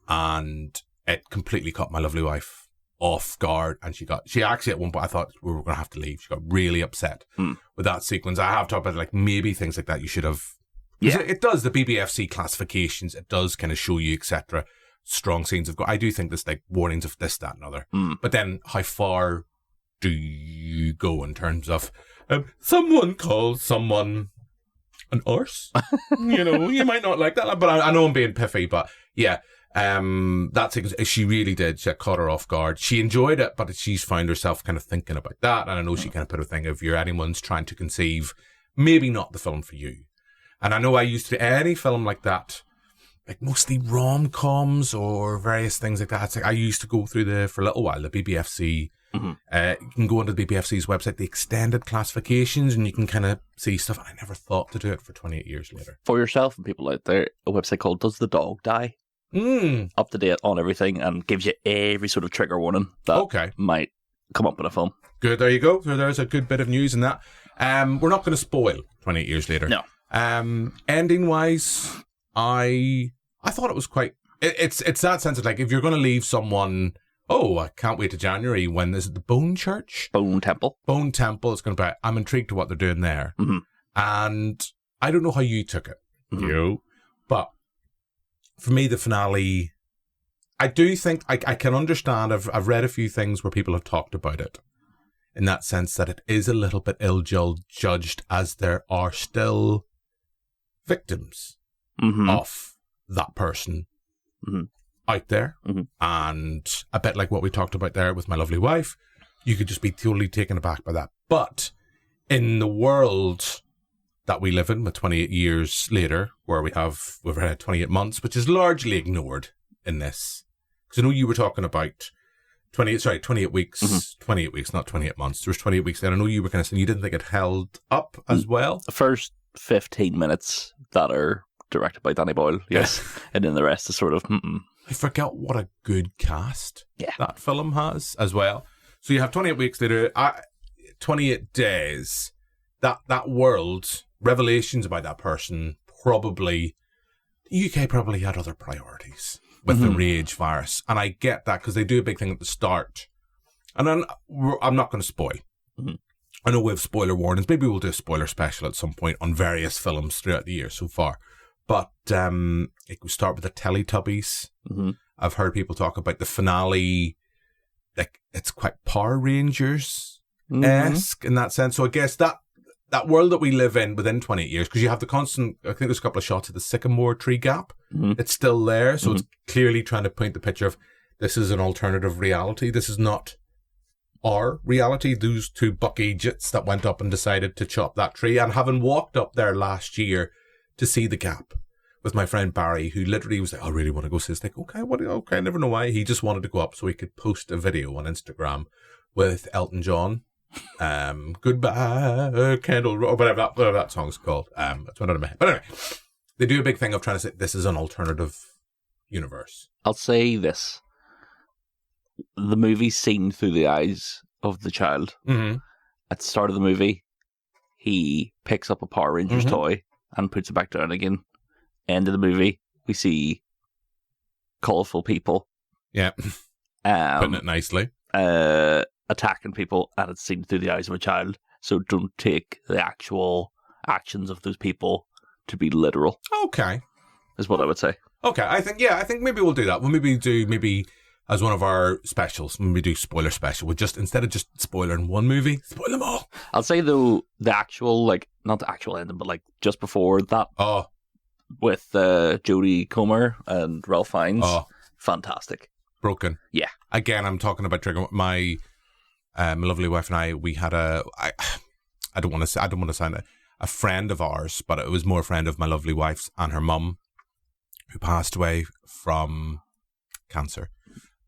and it completely caught my lovely wife off guard, and she actually at one point I thought we were going to have to leave. She got really upset with that sequence. I have talked about like maybe things like that you should have. Yeah, it does the BBFC classifications. It does kind of show you etc. Strong scenes of. I do think there's like warnings of this, that, and other. But then how far do you go in terms of someone calls someone an arse? You might not like that, but I know I'm being piffy, but yeah. That's she really did. She caught her off guard. She enjoyed it, but she's found herself kind of thinking about that. And I know she kind of put a thing, if you're anyone's trying to conceive, maybe not the film for you. And I know I used to any film like that, like mostly rom-coms or various things like that. It's like I used to go through for a little while, the BBFC. You can go onto the BBFC's website, the extended classifications, and you can kind of see stuff. I never thought to do it for 28 years later. For yourself and people out there, a website called Does the Dog Die? Up to date on everything and gives you every sort of trigger warning that might come up in a film. Good, there you go. So there's a good bit of news in that. We're not going to spoil 28 years later. No. Ending wise, I thought it was quite. It's that sense of like if you're going to leave someone. Oh, I can't wait to January. When is it? The Bone Church, Bone Temple. It's going to be. I'm intrigued to what they're doing there, and I don't know how you took it, but. For me, the finale, I do think I can understand. I've read a few things where people have talked about it in that sense that it is a little bit ill-judged as there are still victims of that person out there. And a bit like what we talked about there with my lovely wife, you could just be totally taken aback by that. But in the world that we live in with 28 years later, where we've had 28 months, which is largely ignored in this. Because I know you were talking about 28 weeks, 28 weeks, not 28 months. There was 28 weeks there. I know you were kind of saying you didn't think it held up as well. The first 15 minutes that are directed by Danny Boyle, yes. And then the rest is sort of, I forget what a good cast that film has as well. So you have 28 weeks later, 28 days, that world... Revelations about that person the UK probably had other priorities with the rage virus. And I get that because they do a big thing at the start. And then I'm not going to spoil. I know we have spoiler warnings. Maybe we'll do a spoiler special at some point on various films throughout the year so far. But it will start with the Teletubbies. I've heard people talk about the finale. Like it's quite Power Rangers-esque in that sense. So I guess that world that we live in within 28 years, because you have the constant, I think there's a couple of shots of the sycamore tree gap. It's still there. So it's clearly trying to paint the picture of this is an alternative reality. This is not our reality. Those two buck Egypts that went up and decided to chop that tree. And having walked up there last year to see the gap with my friend Barry, who literally was like, I really want to go see this. Like, okay, I never know why. He just wanted to go up so he could post a video on Instagram with Elton John. Goodbye, Candle, or whatever that song's called. That's one out of my head. But anyway, they do a big thing of trying to say this is an alternative universe. I'll say this: the movie's seen through the eyes of the child. At the start of the movie, he picks up a Power Rangers toy and puts it back down again. End of the movie, we see colourful people. Yeah, putting it nicely. Attacking people, and it's seen through the eyes of a child. So don't take the actual actions of those people to be literal. Okay, is what I would say. Okay, I think maybe we'll do that. We'll maybe as one of our specials, when we do spoiler special, we'll just instead of just spoiling one movie, spoil them all. I'll say though, the actual not the actual ending, but like just before that, with Jodie Comer and Ralph Fiennes, fantastic. Broken. Yeah. Again, I'm talking about trigger. My lovely wife and I, we had I don't want to sound a friend of ours, but it was more a friend of my lovely wife's and her mum, who passed away from cancer.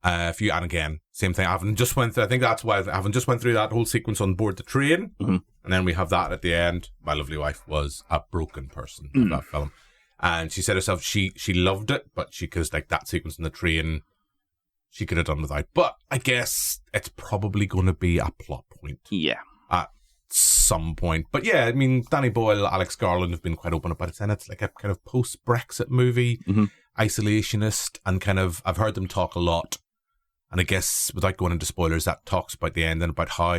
And again, same thing. I haven't just went through. I think that's why I haven't just went through that whole sequence on board the train, and then we have that at the end. My lovely wife was a broken person in that film, and she said herself she loved it, but because like that sequence on the train, she could have done without. But I guess it's probably going to be a plot point. Yeah. At some point. But yeah, I mean, Danny Boyle, Alex Garland have been quite open about it, and it's like a kind of post-Brexit movie. isolationist, and kind of, I've heard them talk a lot, and I guess without going into spoilers, that talks about the end and about how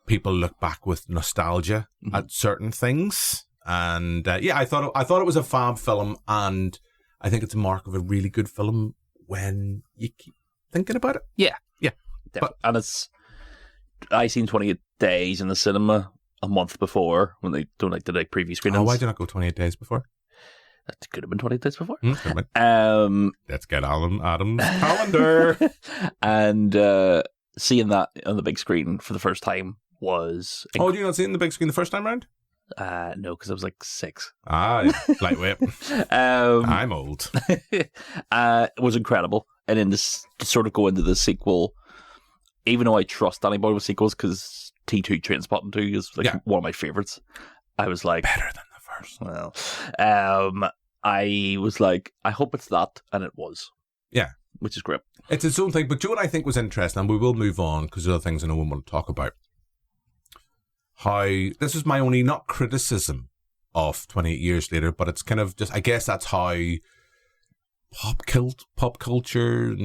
people look back with nostalgia at certain things. And I thought it was a fab film, and I think it's a mark of a really good film when you keep thinking about it. Yeah. But, and I seen 28 Days in the cinema a month before when they did like preview screenings. why did you not go 28 days before? That could have been 28 days before. Let's get Adam's calendar. And seeing that on the big screen for the first time was... did you not see it in the big screen the first time round? No, because I was like 6. Lightweight. I'm old. It was incredible. And then to sort of go into the sequel, even though I trust Danny Boyle with sequels, because T2 Trainspotting 2 is like one of my favourites, I was like... Better than the first. Well, I was like, I hope it's that, and it was. Yeah. Which is great. It's its own thing, but do you know what I think was interesting, and we will move on, because there are things I know we want to talk about. How, this is my only, not criticism of 28 Years Later, but it's kind of just, I guess that's how pop culture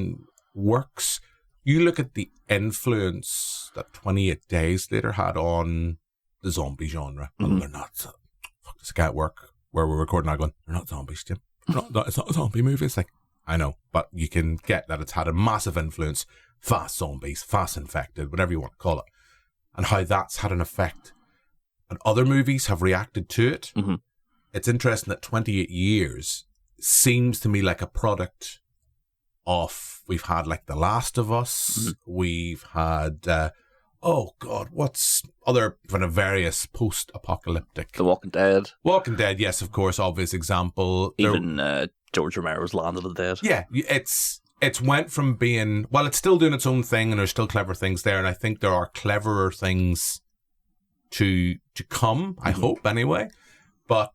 works. You look at the influence that 28 Days Later had on the zombie genre. And they're not, fuck, this guy at work where we're recording now going, they're not zombies, Jim. It's not a zombie movie. It's like, I know, but you can get that it's had a massive influence. Fast zombies, fast infected, whatever you want to call it. And how that's had an effect. And other movies have reacted to it. Mm-hmm. It's interesting that 28 years seems to me like a product of, we've had like The Last of Us, we've had, what's other kind of various post-apocalyptic. The Walking Dead. Walking Dead, yes, of course, obvious example. Even George Romero's Land of the Dead. Yeah, it's went from being, well, it's still doing its own thing, and there's still clever things there, and I think there are cleverer things to come, I hope, anyway. But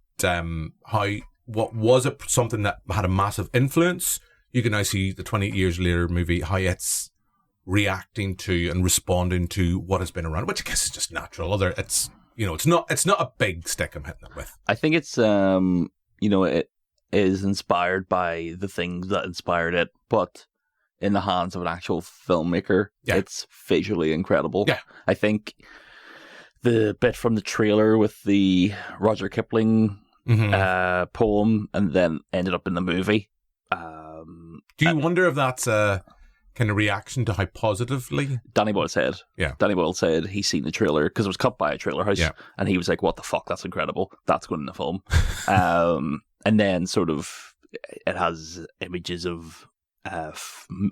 what was something that had a massive influence, you can now see the 28 Years Later movie, how it's reacting to and responding to what has been around, which I guess is just natural. It's not a big stick I'm hitting it with. I think it's it is inspired by the things that inspired it, but in the hands of an actual filmmaker, it's visually incredible. Yeah. I think the bit from the trailer with the Roger Kipling poem and then ended up in the movie. Do you wonder if that's a kind of reaction to how positively? Danny Boyle said. Yeah. Danny Boyle said he's seen the trailer because it was cut by a trailer house. Yeah. And he was like, what the fuck? That's incredible. That's going in the film. And then sort of it has images of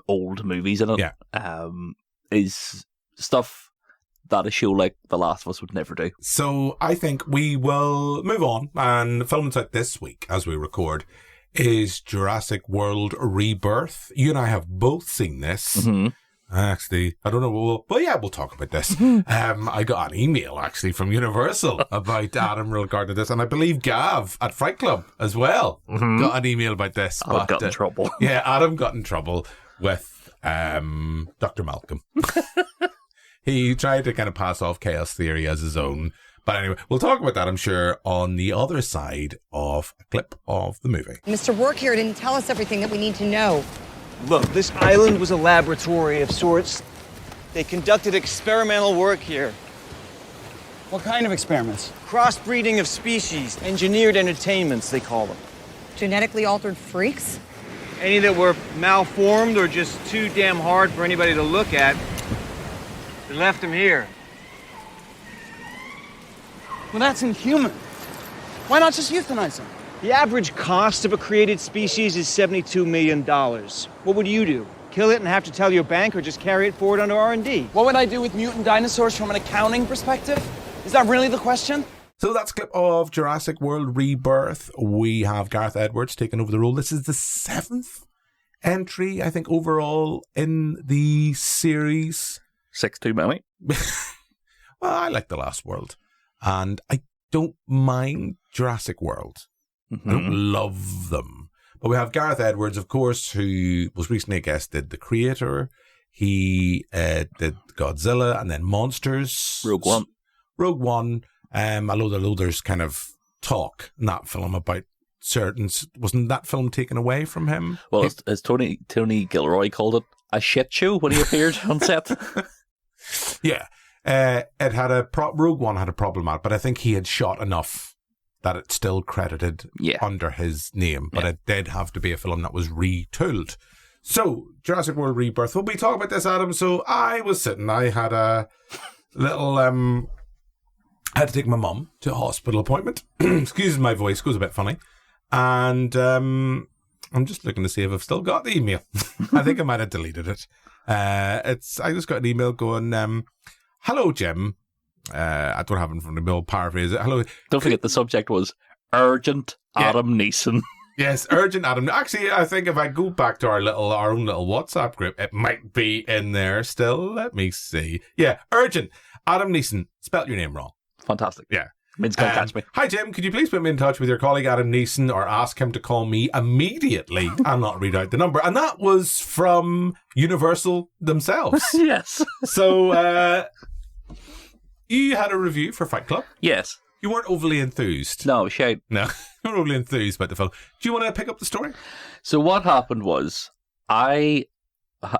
old movies in it. Yeah. Is stuff that a show like The Last of Us would never do. So I think we will move on, and the film that's out this week as we record is Jurassic World Rebirth. You and I have both seen this. Mm-hmm. Actually, I don't know, but yeah, we'll talk about this. I got an email actually from Universal about Adam regarding this, and I believe Gav at Fright Club as well got an email about this. Adam got in trouble. Yeah, Adam got in trouble with Dr. Malcolm. He tried to kind of pass off chaos theory as his own. But anyway, we'll talk about that, I'm sure, on the other side of a clip of the movie. Mr. Work here didn't tell us everything that we need to know. Look, this island was a laboratory of sorts. They conducted experimental work here. What kind of experiments? Crossbreeding of species, engineered entertainments, they call them. Genetically altered freaks? Any that were malformed or just too damn hard for anybody to look at, they left them here. Well, that's inhuman. Why not just euthanize them? The average cost of a created species is $72 million. What would you do? Kill it and have to tell your bank, or just carry it forward under R&D? What would I do with mutant dinosaurs from an accounting perspective? Is that really the question? So that's a clip of Jurassic World Rebirth. We have Gareth Edwards taking over the role. This is the 7th entry, I think, overall in the series. 6-2, maybe. Well, I like The Last World. And I don't mind Jurassic World. I don't love them. But we have Gareth Edwards, of course, who was recently a guest, did The Creator. He did Godzilla and then Monsters. Rogue One. Although there's kind of talk in that film about wasn't that film taken away from him? Well, as Tony Gilroy called it, a shit show when he appeared on set. Yeah. It had Rogue One had a problem at it, but I think he had shot enough that it's still credited under his name. But it did have to be a film that was retooled. So, Jurassic World Rebirth. We'll be talking about this, Adam. So, I had a little, I had to take my mum to a hospital appointment. Excuse my voice, goes a bit funny. And I'm just looking to see if I've still got the email. I think I might have deleted it. I just got an email going, hello, Jim. I don't have it in front of me. I'll paraphrase it. Hello. Don't forget the subject was urgent Adam Neeson. Yes, urgent Adam. Actually, I think if I go back to our own little WhatsApp group, it might be in there still. Let me see. Yeah, urgent Adam Neeson. Spelt your name wrong. Fantastic. Yeah. Means can't catch me. Hi, Jim. Could you please put me in touch with your colleague Adam Neeson or ask him to call me immediately? I'll not read out the number. And that was from Universal themselves. Yes. So, you had a review for Fight Club? Yes. You weren't overly enthused. No, shame. No, you weren't overly enthused about the film. Do you want to pick up the story? So what happened was, I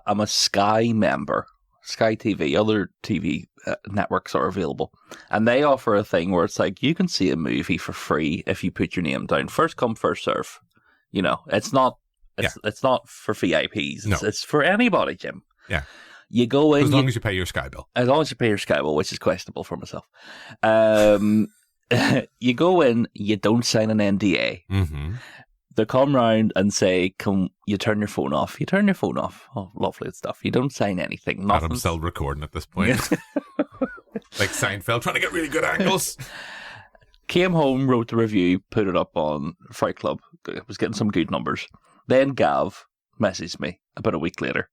am a Sky member. Sky TV, other TV networks are available. And they offer a thing where it's like, you can see a movie for free if you put your name down. First come, first serve. You know, it's not for VIPs. It's for anybody, Jim. Yeah. You go in... As long as you pay your Sky bill. As long as you pay your Sky bill, which is questionable for myself. You go in, you don't sign an NDA. Mm-hmm. They come round and say, "Can you turn your phone off?" You turn your phone off. Oh, lovely stuff. You don't sign anything. Nothing. Adam's still recording at this point. Like Seinfeld, trying to get really good angles. Came home, wrote the review, put it up on Fight Club. It was getting some good numbers. Then Gav messaged me about a week later.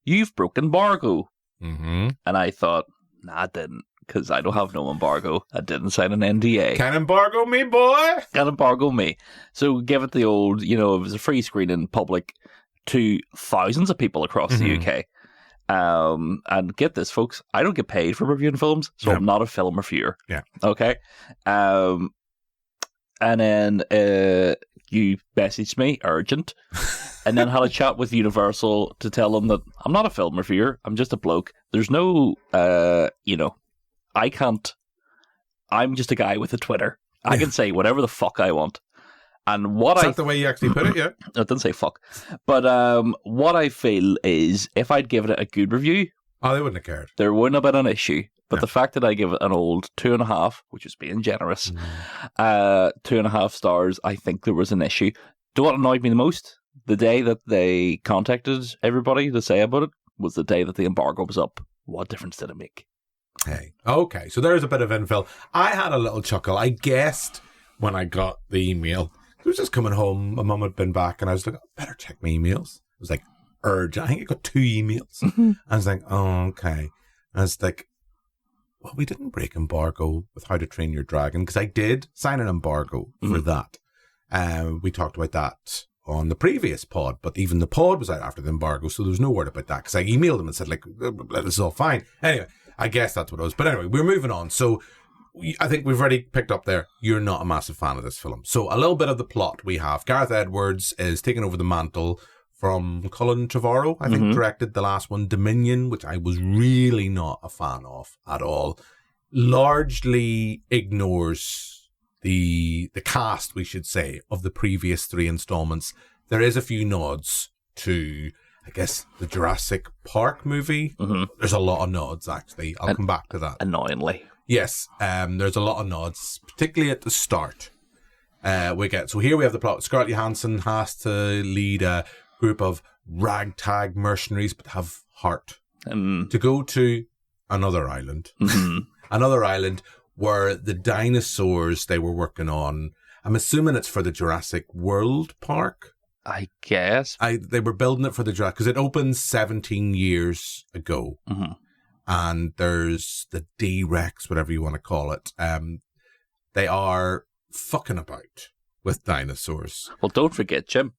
"You've broken embargo." Mm-hmm. And I thought, nah, I didn't. Because I don't have no embargo. I didn't sign an NDA. Can't embargo me, boy. Can't embargo me. So give it the old, it was a free screen in public to thousands of people across the UK. And get this, folks, I don't get paid for reviewing films, so I'm not a film reviewer. Yeah. Okay. And then you messaged me, urgent, and then had a chat with Universal to tell them that I'm not a film reviewer. I'm just a bloke. There's no, I can't. I'm just a guy with a Twitter. I can say whatever the fuck I want. And Is that the way you actually put it? Yeah. I didn't say fuck. But what I feel is if I'd given it a good review, they wouldn't have cared. There wouldn't have been an issue. But the fact that I give it an old 2.5, which is being generous, 2.5 stars, I think there was an issue. Do you know what annoyed me the most? The day that they contacted everybody to say about it was the day that the embargo was up. What difference did it make? Hey, okay, so there's a bit of infill. I had a little chuckle. I guessed when I got the email. I was just coming home. My mum had been back, and I was like, I better check my emails. It was like, urgent. I think I got 2 emails. I was like, oh, okay. I was like, well, we didn't break embargo with How to Train Your Dragon, because I did sign an embargo for that. We talked about that on the previous pod, but even the pod was out after the embargo, so there was no word about that, because I emailed them and said, like, this is all fine. Anyway, I guess that's what it was. But anyway, we're moving on. So I think we've already picked up there, you're not a massive fan of this film. So a little bit of the plot we have. Gareth Edwards is taking over the mantle from Colin Trevorrow, I think, directed the last one, Dominion, which I was really not a fan of at all. Largely ignores the cast, we should say, of the previous 3 installments. There is a few nods to, I guess, the Jurassic Park movie. There's a lot of nods, actually. I'll come back to that. Annoyingly. Yes, there's a lot of nods, particularly at the start. So here we have the plot. Scarlett Johansson has to lead a group of ragtag mercenaries, but have heart, to go to another island. Another island where the dinosaurs they were working on, I'm assuming it's for the Jurassic World Park. I guess. They were building it for the Jurassic, because it opened 17 years ago. And there's the D-Rex, whatever you want to call it. They are fucking about with dinosaurs. Well, don't forget, Jim,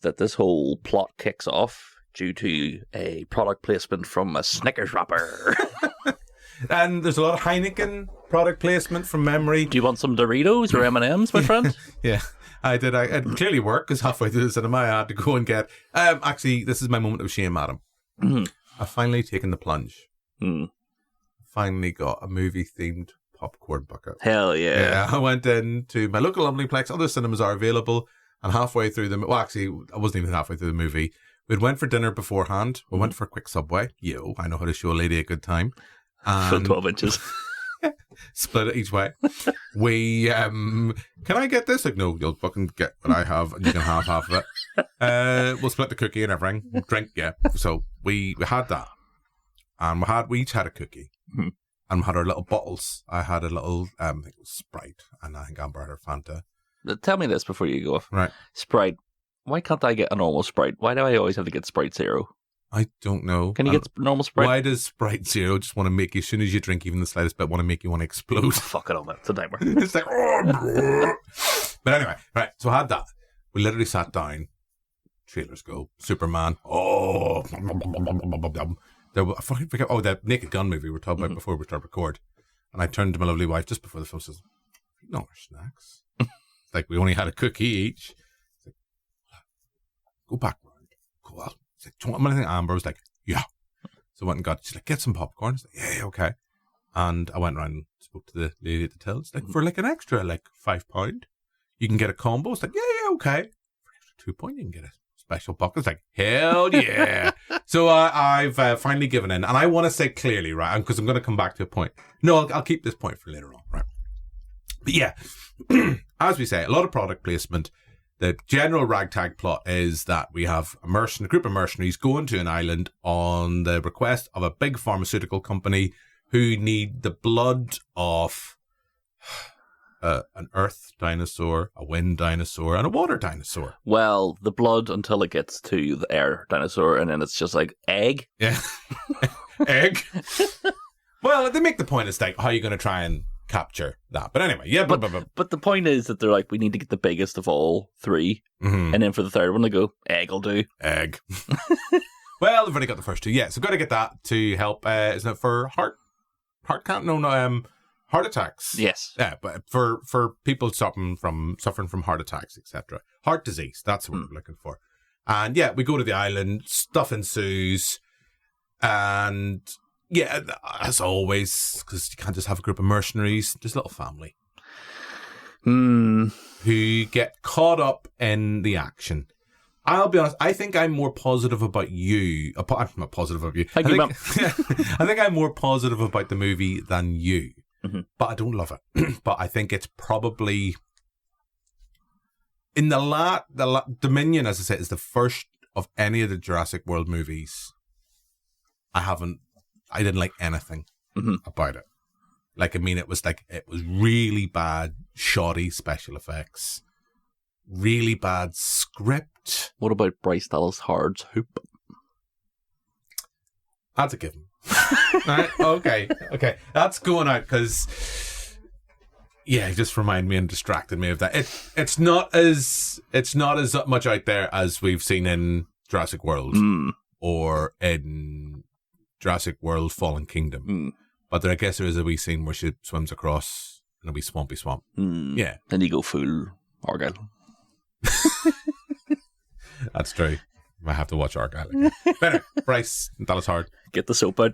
that this whole plot kicks off due to a product placement from a Snickers wrapper. And there's a lot of Heineken product placement from memory. Do you want some Doritos or M&Ms, my friend? Yeah, I did. It clearly worked because halfway through the cinema I had to go and get... actually, this is my moment of shame, Adam. I've finally taken the plunge. Finally got a movie-themed popcorn bucket. Hell yeah. Yeah, I went into my local Omniplex. Other cinemas are available. And halfway through the... Well, actually, I wasn't even halfway through the movie. We went for dinner beforehand. We went for a quick Subway. Yo, I know how to show a lady a good time. For 12 inches. Split it each way. We, can I get this? Like, no, you'll fucking get what I have and you can have half of it. We'll split the cookie and everything. Drink, yeah. So we had that. And we each had a cookie. And we had our little bottles. I had a little, I think it was Sprite. And I think Amber had her Fanta. Tell me this before you go off. Right. Sprite. Why can't I get a normal Sprite? Why do I always have to get Sprite Zero? I don't know. Can you get normal Sprite? Why does Sprite Zero just want to make you, as soon as you drink even the slightest bit, want to make you want to explode? Fuck it all, man. It's a nightmare. It's like, but anyway, right. So I had that. We literally sat down. Trailers go. Superman. Oh. I forget. Oh, that Naked Gun movie we were talking about before we started record. And I turned to my lovely wife just before the film, says, "No more snacks." It's like we only had a cookie each. It's like, go back round. Go out. It's like, do you want anything? Amber was like, yeah. So I went and got, she's like, get some popcorn. It's like, yeah, okay. And I went around and spoke to the lady at the till. It's like, for like an extra, like £5, you can get a combo. It's like, yeah, okay. For an extra £2, you can get a special bucket. It's like, hell yeah. So I've finally given in. And I want to say clearly, right, because I'm going to come back to a point. No, I'll keep this point for later on, right? But yeah, as we say, a lot of product placement. The general ragtag plot is that we have a group of mercenaries going to an island on the request of a big pharmaceutical company who need the blood of an earth dinosaur, a wind dinosaur, and a water dinosaur. Well, the blood until it gets to the air dinosaur, and then it's just like egg. Yeah. Egg. Well, they make the point, it's like, how are you going to try and capture that? But anyway, yeah. But the point is that they're like, we need to get the biggest of all three. And then for the third one, they go, egg will do. Egg. Well, they've already got the first two. Yeah, so got to get that to help, isn't it, for heart attacks. Yes. Yeah, but for people suffering from heart attacks, etc. Heart disease, that's what we're looking for. And yeah, we go to the island, stuff ensues, and yeah, as always, because you can't just have a group of mercenaries, there's a little family who get caught up in the action. I'll be honest, I think I'm more positive about you. I'm not positive about you. Thank you, I think I'm more positive about the movie than you. But I don't love it. But I think it's probably in the Dominion, as I said, is the first of any of the Jurassic World movies. I didn't like anything about it. Like, I mean, it was really bad, shoddy special effects, really bad script. What about Bryce Dallas Howard's Hoop? That's a given. Right? Okay. That's going out because, yeah, it just reminded me and distracted me of that. It's not as much out there as we've seen in Jurassic World or in Jurassic World Fallen Kingdom. But I guess there is a wee scene where she swims across in a wee swampy swamp. Yeah. Then you go full Argyle. That's true. I have to watch Argyle again. Better. Bryce Dallas Howard. Get the soap out.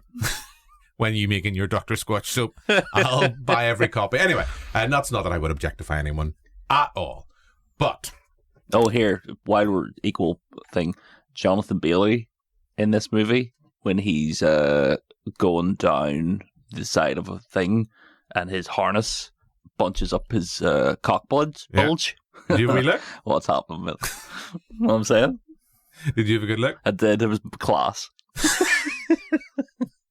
When you making your Dr. Squatch soap, I'll buy every copy. Anyway, and that's not that I would objectify anyone at all. But here, while we're equal thing, Jonathan Bailey in this movie, when he's going down the side of a thing and his harness bunches up his cock bulge. Did you have a wee look? What's happening, man? What I'm saying? Did you have a good look? I did. It was class.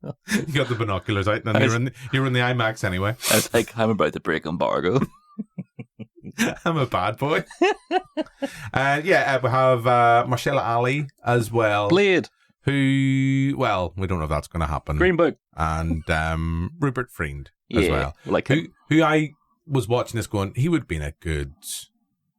You got the binoculars out, and you're in the IMAX anyway. I was like, I'm about to break embargo. I'm a bad boy. And we have Marcella Ali as well. Blade. Who, well, we don't know if that's going to happen. Green Book. And Rupert Friend as well. Like who I was watching this going, he would have been a good...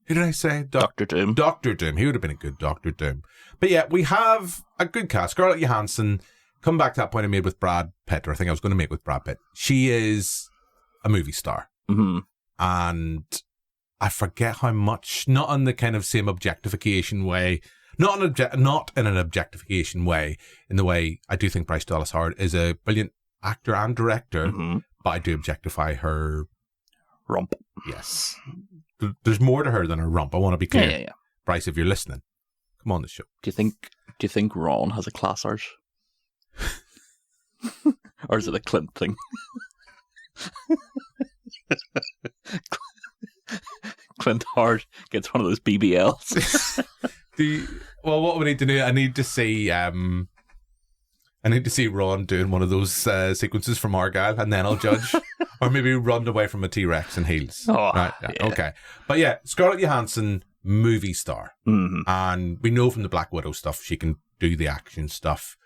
Who did I say? Dr. Doom. Dr. Doom. He would have been a good Dr. Doom. But yeah, we have a good cast. Scarlett Johansson come back to that point I made with Brad Pitt, or I think I was going to make with Brad Pitt. She is a movie star. Mm-hmm. And I forget how much, not in the kind of same objectification way, not in an objectification way, in the way I do think Bryce Dallas Howard is a brilliant actor and director, but I do objectify her rump. Yes. There's more to her than her rump. I want to be clear. Yeah. Bryce, if you're listening, come on the show. Do you think Ron has a class arch? Or is it a Clint thing? Clint Howard gets one of those BBLs. What we need to do, I need to see Ron doing one of those sequences from Argyle, and then I'll judge. Or maybe run away from a T-Rex in heels. Oh, right? yeah. Okay. But yeah, Scarlett Johansson, movie star. Mm-hmm. And we know from the Black Widow stuff, she can do the action stuff.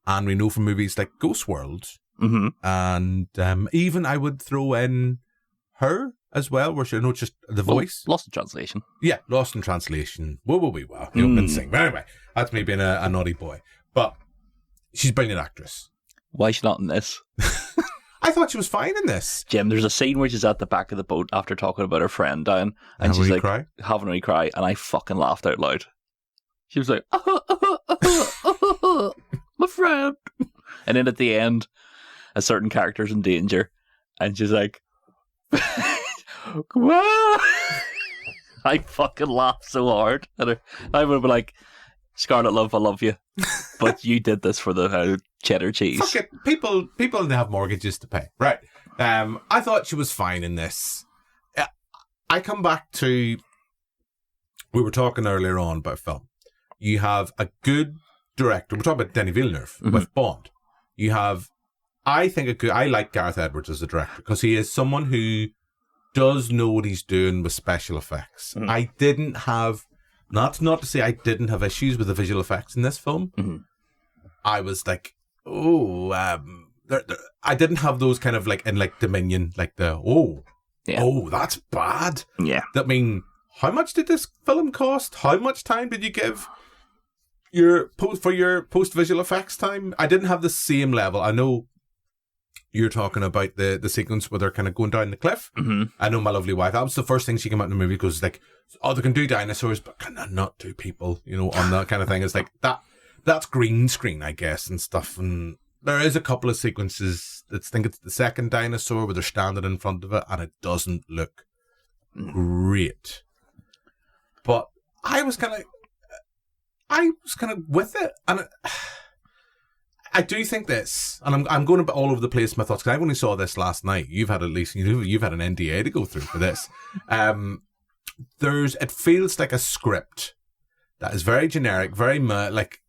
And we know from movies like Ghost World. Mm-hmm. And even I would throw in her as well, where she just the voice. Lost in Translation. Yeah, Lost in Translation. Whoa. You don't sing. But anyway, that's me being a naughty boy. But she's a brilliant actress. Why is she not in this? I thought she was fine in this. Jim, there's a scene where she's at the back of the boat after talking about her friend down, and she's like having a wee cry, and I fucking laughed out loud. She was like, my friend. And then at the end, a certain character's in danger, and she's like, come on. I fucking laughed so hard. And I would have been like, Scarlet Love, I love you, but you did this for the cheddar cheese. Fuck it. People have mortgages to pay. Right. I thought she was fine in this. I come back to, we were talking earlier on about film. You have a good director. We're talking about Denis Villeneuve with Bond. You have, I like Gareth Edwards as a director because he is someone who does know what he's doing with special effects. I didn't have, not to say I didn't have issues with the visual effects in this film. I was like, I didn't have those kind of like in like Dominion, like that's bad. Yeah. I mean, how much did this film cost? How much time did you give your post visual effects time? I didn't have the same level. I know you're talking about the sequence where they're kind of going down the cliff. I know my lovely wife, that was the first thing she came out in the movie, because like, oh, they can do dinosaurs, but can they not do people, on that kind of thing. It's like that's green screen, I guess, and stuff. And there is a couple of sequences, I think it's the second dinosaur where they're standing in front of it and it doesn't look great. But I was kind of with it, and I do think this, and I'm going all over the place with my thoughts, because I only saw this last night. You've had an NDA to go through for this. It feels like a script that is very generic, very like,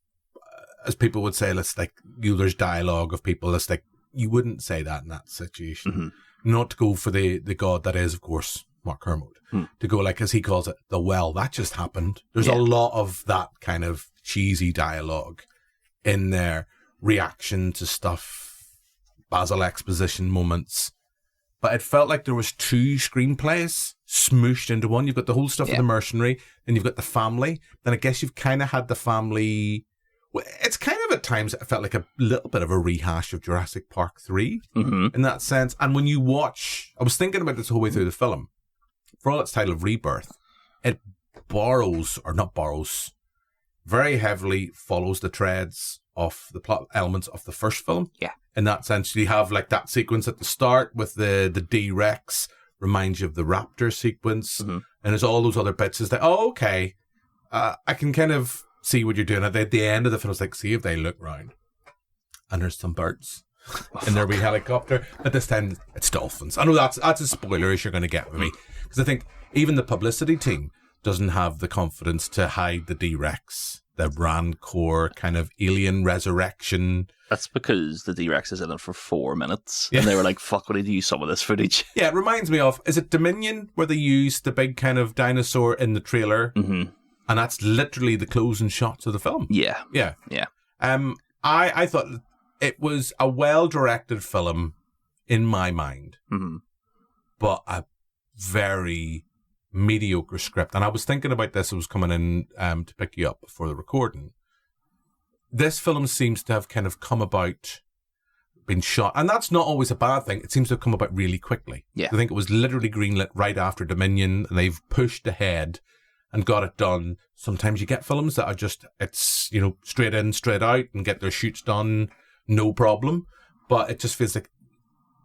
as people would say, let's like, there's dialogue of people. It's like, you wouldn't say that in that situation. Not to go for the god that is, of course, Mark Kermode. To go, like, as he calls it, that just happened. There's a lot of that kind of cheesy dialogue in there. Reaction to stuff, Basil exposition moments. But it felt like there was two screenplays smooshed into one. You've got the whole stuff of the mercenary, and you've got the family. Then I guess you've kind of had the family. It's kind of at times it felt like a little bit of a rehash of Jurassic Park 3 in that sense. And when you watch, I was thinking about this the whole way through the film. For all its title of Rebirth, it very heavily follows the threads of the plot elements of the first film. Yeah. In that sense, you have like that sequence at the start with the D-Rex, reminds you of the Raptor sequence, and there's all those other bits. It's like, oh, okay, I can kind of see what you're doing. At the end of the film, it's like, see if they look round, and there's some birds in their wee helicopter. But this time, it's dolphins. I know that's as spoiler as you're going to get with me, because I think even the publicity team doesn't have the confidence to hide the D-Rex, the Rancor kind of alien resurrection. That's because the D-Rex is in it for 4 minutes. And they were like, fuck, we need to use some of this footage. Yeah, it reminds me of, is it Dominion, where they used the big kind of dinosaur in the trailer? And that's literally the closing shots of the film. Yeah. Yeah. Yeah. I thought it was a well-directed film in my mind, but a very mediocre script. And I was thinking about this, I was coming in to pick you up before the recording. this film seems to have kind of come about, been shot, and that's not always a bad thing. It seems to have come about really quickly. Yeah. I think it was literally greenlit right after Dominion, and they've pushed ahead and got it done. Sometimes you get films that are just, it's, you know, straight in, straight out, and get their shoots done, no problem. But it just feels like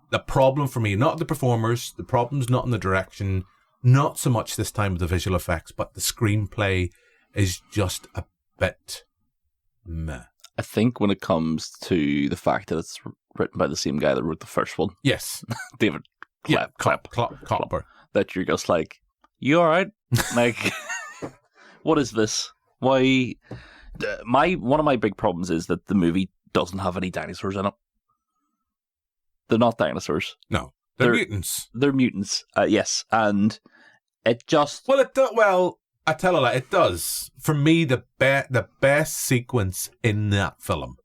the problem for me, not the performers, the problem's not in the direction, not so much this time with the visual effects, but the screenplay is just a bit meh. I think when it comes to the fact that it's written by the same guy that wrote the first one. Yes. David Klapper. That you're just like, you alright? Like, what is this? Why? One of my big problems is that the movie doesn't have any dinosaurs in it. They're not dinosaurs. No. They're mutants. They're mutants, yes. And it just... Well, I tell a lie, it does. For me, the best sequence in that film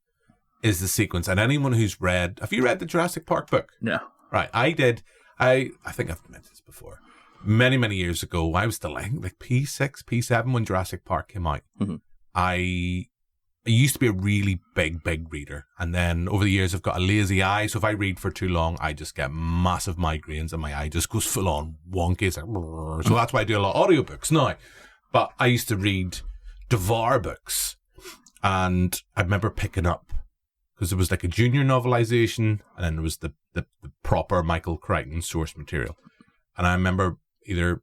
is the sequence. And anyone who's read... Have you read the Jurassic Park book? No. Right, I did. I think I've mentioned this before. Many, many years ago, I was still like P6, P7 when Jurassic Park came out. Mm-hmm. I used to be a really big reader. And then over the years, I've got a lazy eye. So if I read for too long, I just get massive migraines and my eye just goes full on wonky. It's like, so that's why I do a lot of audiobooks now. But I used to read devour books. And I remember picking up, because there was like a junior novelization, and then there was the proper Michael Crichton source material. And I remember either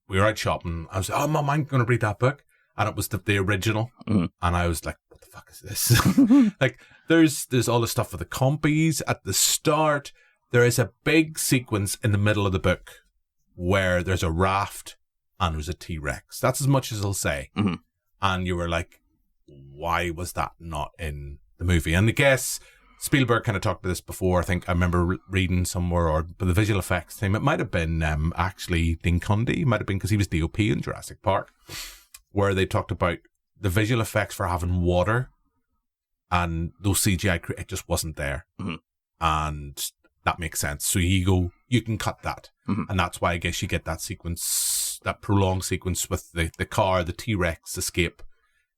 we were out shopping, I was like, oh, Mum, I'm going to read that book. And it was the original. Mm-hmm. And I was like, what the fuck is this? Like, there's all the stuff with the compies at the start. There is a big sequence in the middle of the book where there's a raft and there's a T-Rex. That's as much as I'll say. Mm-hmm. And you were like, why was that not in the movie? And I guess Spielberg kind of talked about this before. I think I remember reading somewhere, or the visual effects team, it might have been actually Dean Cundey. It might have been because he was DOP in Jurassic Park, where they talked about the visual effects for having water and those CGI, it just wasn't there. Mm-hmm. And that makes sense. So you can cut that. Mm-hmm. And that's why I guess you get that sequence, that prolonged sequence with the car, the T-Rex escape.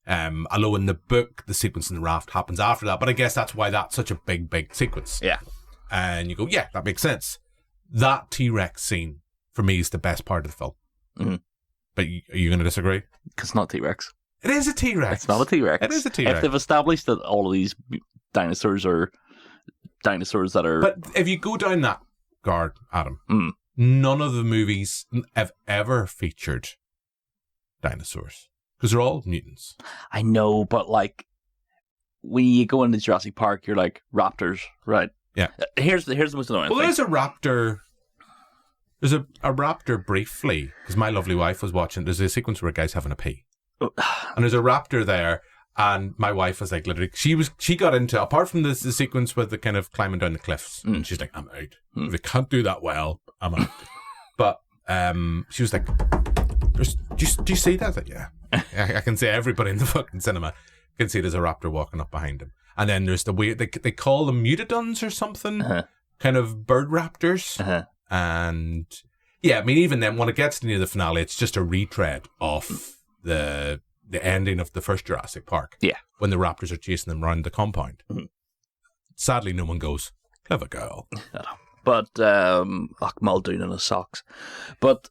Although in the book, the sequence in the raft happens after that. But I guess that's why that's such a big sequence. Yeah. And you go, yeah, that makes sense. That T-Rex scene, for me, is the best part of the film. Mm-hmm. But are you going to disagree? Because it's not T-Rex. It is a T-Rex. It's not a T-Rex. It is a T-Rex. If they've established that all of these dinosaurs are dinosaurs that are... But if you go down that guard, Adam, none of the movies have ever featured dinosaurs. Because they're all mutants. I know, but like, when you go into Jurassic Park, you're like, raptors, right? Yeah. Here's the most annoying thing. Well, there's a raptor... There's a raptor briefly, because my lovely wife was watching. There's a sequence where a guy's having a pee. And there's a raptor there, and my wife was like, literally, she got into, apart from the sequence with the kind of climbing down the cliffs, and she's like, I'm out. If you can't do that well, I'm out. But she was like, do you see that? I was like, yeah. I can see everybody in the fucking cinema can see there's a raptor walking up behind him. And then there's the weird, they call them mutodons or something, kind of bird raptors. And yeah, I mean, even then, when it gets near the finale, it's just a retread of the ending of the first Jurassic Park. Yeah. When the raptors are chasing them around the compound. Mm-hmm. Sadly, no one goes, clever girl. But, Muldoon in his socks. But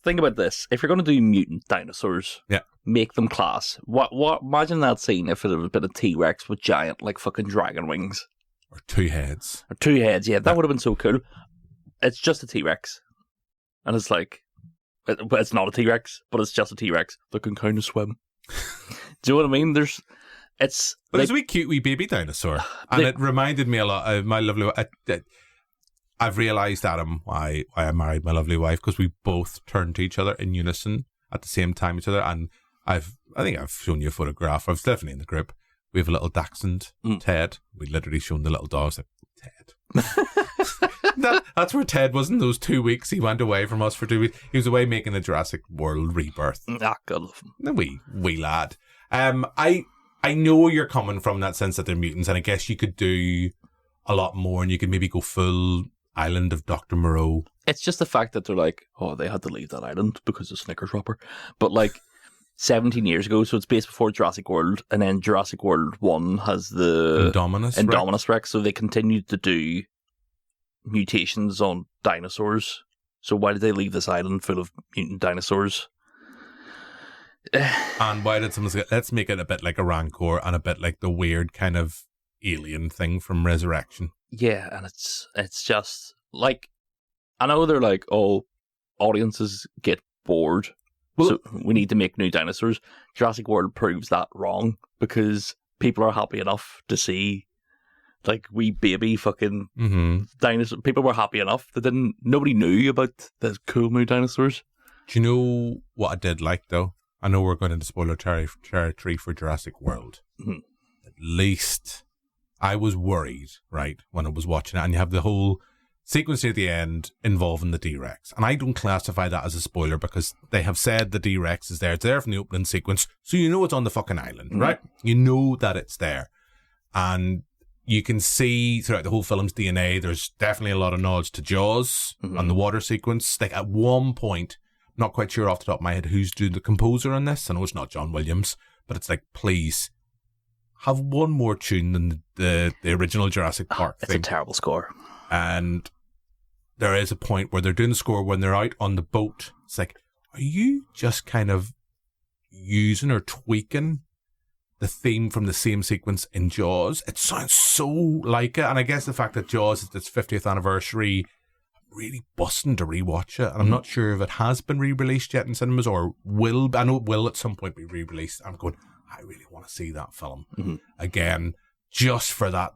think about this. If you're going to do mutant dinosaurs, make them class. What? Imagine that scene if it had been a T-Rex with giant, like, fucking dragon wings. Or two heads. Yeah. That would have been so cool. It's just a T-Rex. And it's like, it's not a T-Rex, but it's just a T-Rex that can kind of swim. Do you know what I mean? There's a wee cute wee baby dinosaur. And it reminded me a lot of my lovely wife. I've realised, Adam, why I married my lovely wife, because we both turned to each other in unison at the same time each other. And I think I've shown you a photograph. I've definitely in the group. We have a little dachshund, Ted. We literally shown the little dogs like, Ted. That's where Ted was in those 2 weeks. He went away from us for 2 weeks. He was away making the Jurassic World Rebirth. Ah, God love him. The wee lad. I know you're coming from that sense that they're mutants, and I guess you could do a lot more, and you could maybe go full Island of Dr. Moreau. It's just the fact that they're like, oh, they had to leave that island because of Snickers wrapper. But like, 17 years ago, so it's based before Jurassic World, and then Jurassic World 1 has the Indominus Rex, so they continued to do mutations on dinosaurs. So why did they leave this island full of mutant dinosaurs? And why did someone say, let's make it a bit like a Rancor and a bit like the weird kind of alien thing from Resurrection? Yeah, and it's just like, I know they're like, oh, audiences get bored, so we need to make new dinosaurs. Jurassic World proves that wrong, because people are happy enough to see like wee baby fucking dinosaurs. People were happy enough that nobody knew about the cool new dinosaurs. Do you know what I did like though? I know we're going into spoiler territory for Jurassic World. Mm-hmm. At least I was worried, right, when I was watching it, and you have the whole sequence at the end involving the D-Rex. And I don't classify that as a spoiler because they have said the D-Rex is there. It's there from the opening sequence, so you know it's on the fucking island, right? You know that it's there. And you can see throughout the whole film's DNA, there's definitely a lot of nods to Jaws on the water sequence. Like at one point, not quite sure off the top of my head who's doing the composer on this. I know it's not John Williams, but it's like, please have one more tune than the original Jurassic Park thing. It's a terrible score. And there is a point where they're doing the score when they're out on the boat. It's like, are you just kind of using or tweaking the theme from the same sequence in Jaws? It sounds so like it. And I guess the fact that Jaws is its 50th anniversary, really busting to rewatch it, and I'm not sure if it has been re-released yet in cinemas or will. I know it will at some point be re-released. I'm going, I really want to see that film again, just for that.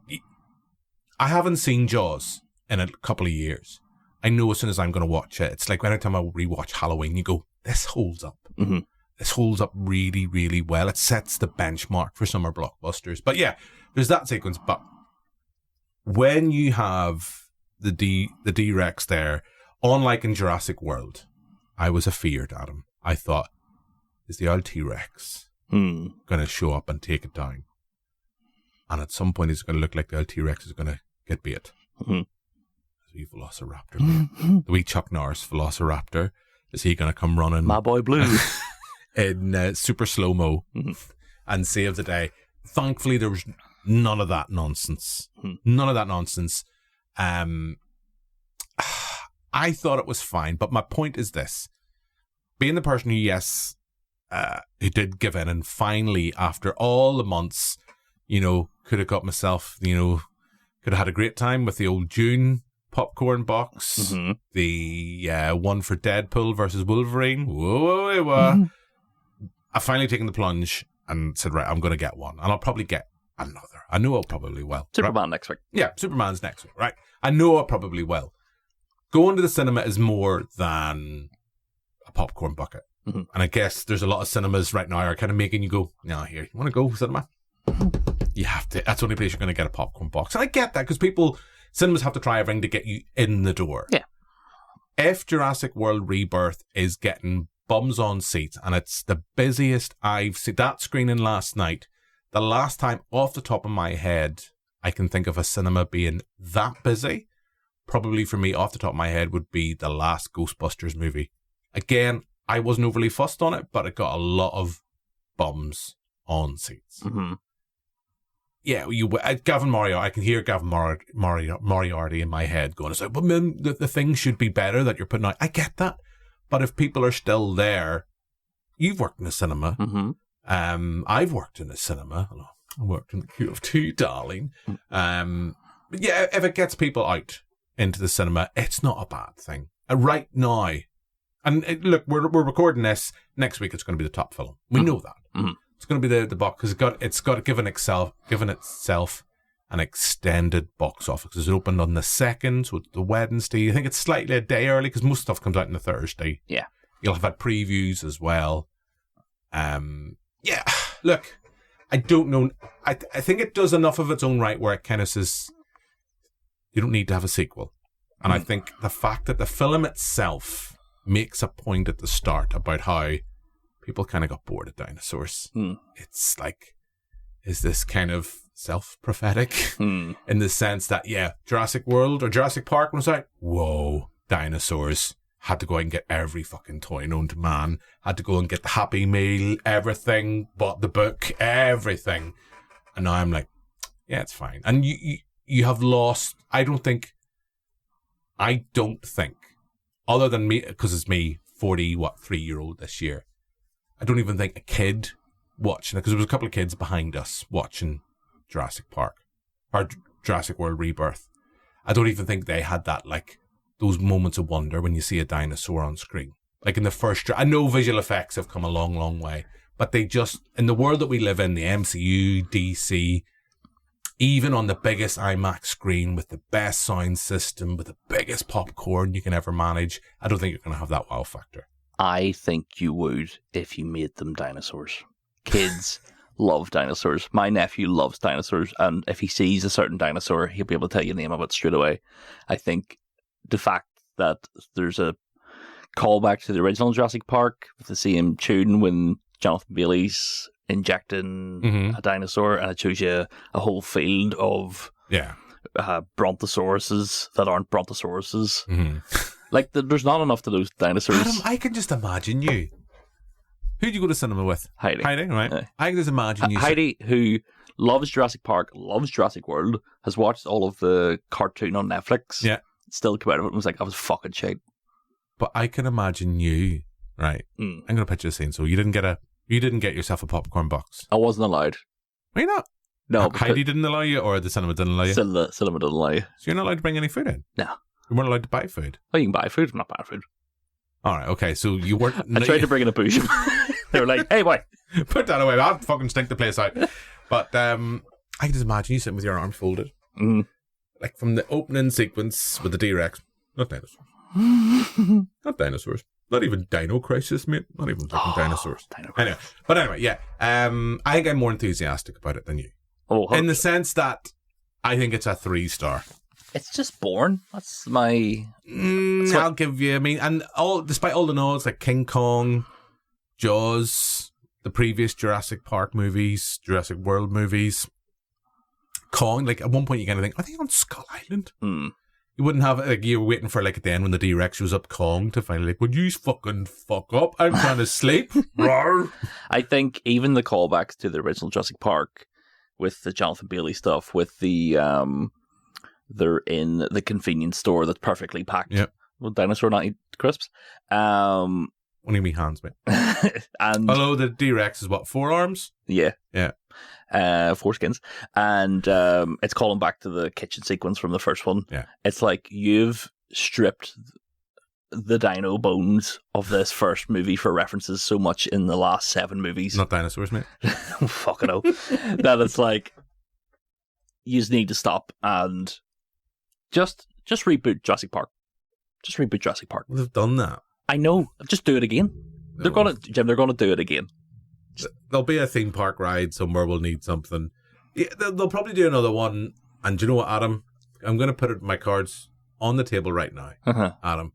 I haven't seen Jaws in a couple of years. I know as soon as I'm going to watch it, it's like anytime I rewatch Halloween, you go, this holds up. This holds up really, really well. It sets the benchmark for summer blockbusters. But yeah, there's that sequence. But when you have the D-Rex there, unlike in Jurassic World, I was afeared at him. I thought, is the old T-Rex going to show up and take it down? And at some point, it's going to look like the old T-Rex is going to get bait. The wee Velociraptor, the wee Chuck Norris Velociraptor, is he going to come running? My boy Blue. in super slow-mo and save the day? Thankfully, there was none of that nonsense. None of that nonsense. I thought it was fine, but my point is this. Being the person who did give in, and finally, after all the months, could have got myself, could have had a great time with the old Dune popcorn box, the one for Deadpool versus Wolverine. Whoa. I finally taken the plunge and said, right, I'm going to get one. And I'll probably get another. I know I probably will. Superman next week. Yeah, Superman's next week, right? I know I probably will. Going to the cinema is more than a popcorn bucket. And I guess there's a lot of cinemas right now are kind of making you go, no, here, you want to go cinema? You have to. That's the only place you're going to get a popcorn box. And I get that because cinemas have to try everything to get you in the door. Yeah. If Jurassic World Rebirth is getting bums on seats, and it's the busiest I've seen, that screening last night, the last time off the top of my head I can think of a cinema being that busy, probably for me off the top of my head would be the last Ghostbusters movie. Again, I wasn't overly fussed on it, but it got a lot of bums on seats. Yeah, Gavin Moriarty, I can hear Gavin Moriarty in my head going, it's like, but man, the thing should be better that you're putting out. I get that. But if people are still there, you've worked in a cinema. I've worked in a cinema. I worked in the Q of 2, darling. But yeah, if it gets people out into the cinema, it's not a bad thing. Right now, and look, we're recording this next week. It's going to be the top film. We know that. It's going to be the box because it's got given itself an extended box office because it opened on the 2nd, so it's the Wednesday. I think it's slightly a day early because most stuff comes out on the Thursday. Yeah, you'll have had previews as well. Yeah, look, I don't know. I think it does enough of its own right where it kind of says you don't need to have a sequel. And I think the fact that the film itself makes a point at the start about how people kind of got bored of dinosaurs. It's like, is this kind of self-prophetic in the sense that, yeah, Jurassic World or Jurassic Park was like, whoa, dinosaurs. had to go out and get every fucking toy known to man, had to go and get the Happy Meal, everything, bought the book, everything. And now I'm like, yeah, it's fine. And you have lost, I don't think, other than me, because it's me, 3-year-old this year, I don't even think a kid watching it, because there was a couple of kids behind us watching Jurassic Park, or Jurassic World Rebirth. I don't even think they had that, like, those moments of wonder when you see a dinosaur on screen. Like in the first... I know visual effects have come a long, long way, but they just... In the world that we live in, the MCU, DC, even on the biggest IMAX screen with the best sound system, with the biggest popcorn you can ever manage, I don't think you're going to have that wow factor. I think you would if you made them dinosaurs. Kids love dinosaurs. My nephew loves dinosaurs, and if he sees a certain dinosaur, he'll be able to tell you the name of it straight away. I think the fact that there's a callback to the original Jurassic Park with the same tune when Jonathan Bailey's injecting a dinosaur, and it shows you a whole field of brontosauruses that aren't brontosauruses. Like, there's not enough of those dinosaurs. Adam, I can just imagine you. Who'd you go to cinema with? Heidi. Heidi, right? I can just imagine you. Heidi, who loves Jurassic Park, loves Jurassic World, has watched all of the cartoon on Netflix. Yeah. Still came out of it and was like, I was fucking shit. But I can imagine you, right? I'm going to picture the scene. So you didn't get yourself a popcorn box. I wasn't allowed. Why not? No. Heidi didn't allow you, or the cinema didn't allow you? Cinema didn't allow you. So you're not allowed to bring any food in? No. You weren't allowed to buy food? Oh, you can buy food, not buy food. All right, okay, so you weren't... I tried to bring in a bougie. They were like, hey, boy. Put that away, I'll fucking stink the place out. But I can just imagine you sitting with your arms folded. Like from the opening sequence with the T-Rex. Not dinosaurs. Not dinosaurs. Not even Dino Crisis, mate. Not even fucking dinosaurs. Anyway, yeah. I think I'm more enthusiastic about it than you. In the sense that I think it's a 3-star. It's just boring. That's my... I'll give you... I mean, and despite all the nods, like King Kong, Jaws, the previous Jurassic Park movies, Jurassic World movies, Kong, like at one point you kind of think, are they on Skull Island? You wouldn't have... Like, you were waiting for, like, at the end when the D-Rex shows up Kong to finally, like, would you fucking fuck up? I'm trying to sleep. I think even the callbacks to the original Jurassic Park with the Jonathan Bailey stuff, with the... they're in the convenience store that's perfectly packed with dinosaur nutty crisps. Only me hands, mate. And although the D-Rex is what, 4 arms? Yeah. 4 skins. And it's calling back to the kitchen sequence from the first one. Yeah. It's like you've stripped the dino bones of this first movie for references so much in the last 7 movies. Not dinosaurs, mate. Fucking hell. That it's like you just need to stop and just reboot Jurassic Park. Just reboot Jurassic Park. Well, they've done that. I know. Just do it again. No. They're gonna do it again. There'll be a theme park ride somewhere. We'll need something. Yeah, they'll probably do another one. And do you know what, Adam? I'm going to put my cards on the table right now. Adam,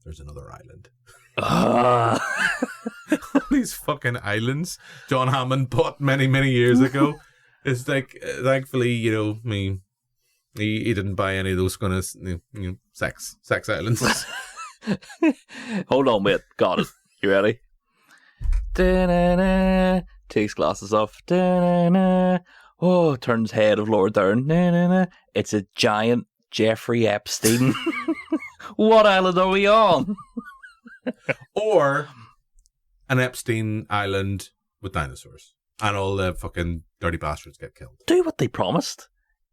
there's another island. All these fucking islands John Hammond bought many, many years ago. It's like, thankfully, he didn't buy any of those kind of sex islands. Hold on, mate. Got it. You ready? Da-na-na. Takes glasses off. Da-na-na. Oh, turns head of lower down. Da-na-na. It's a giant Jeffrey Epstein. What island are we on? Or an Epstein island with dinosaurs. And all the fucking dirty bastards get killed. Do what they promised.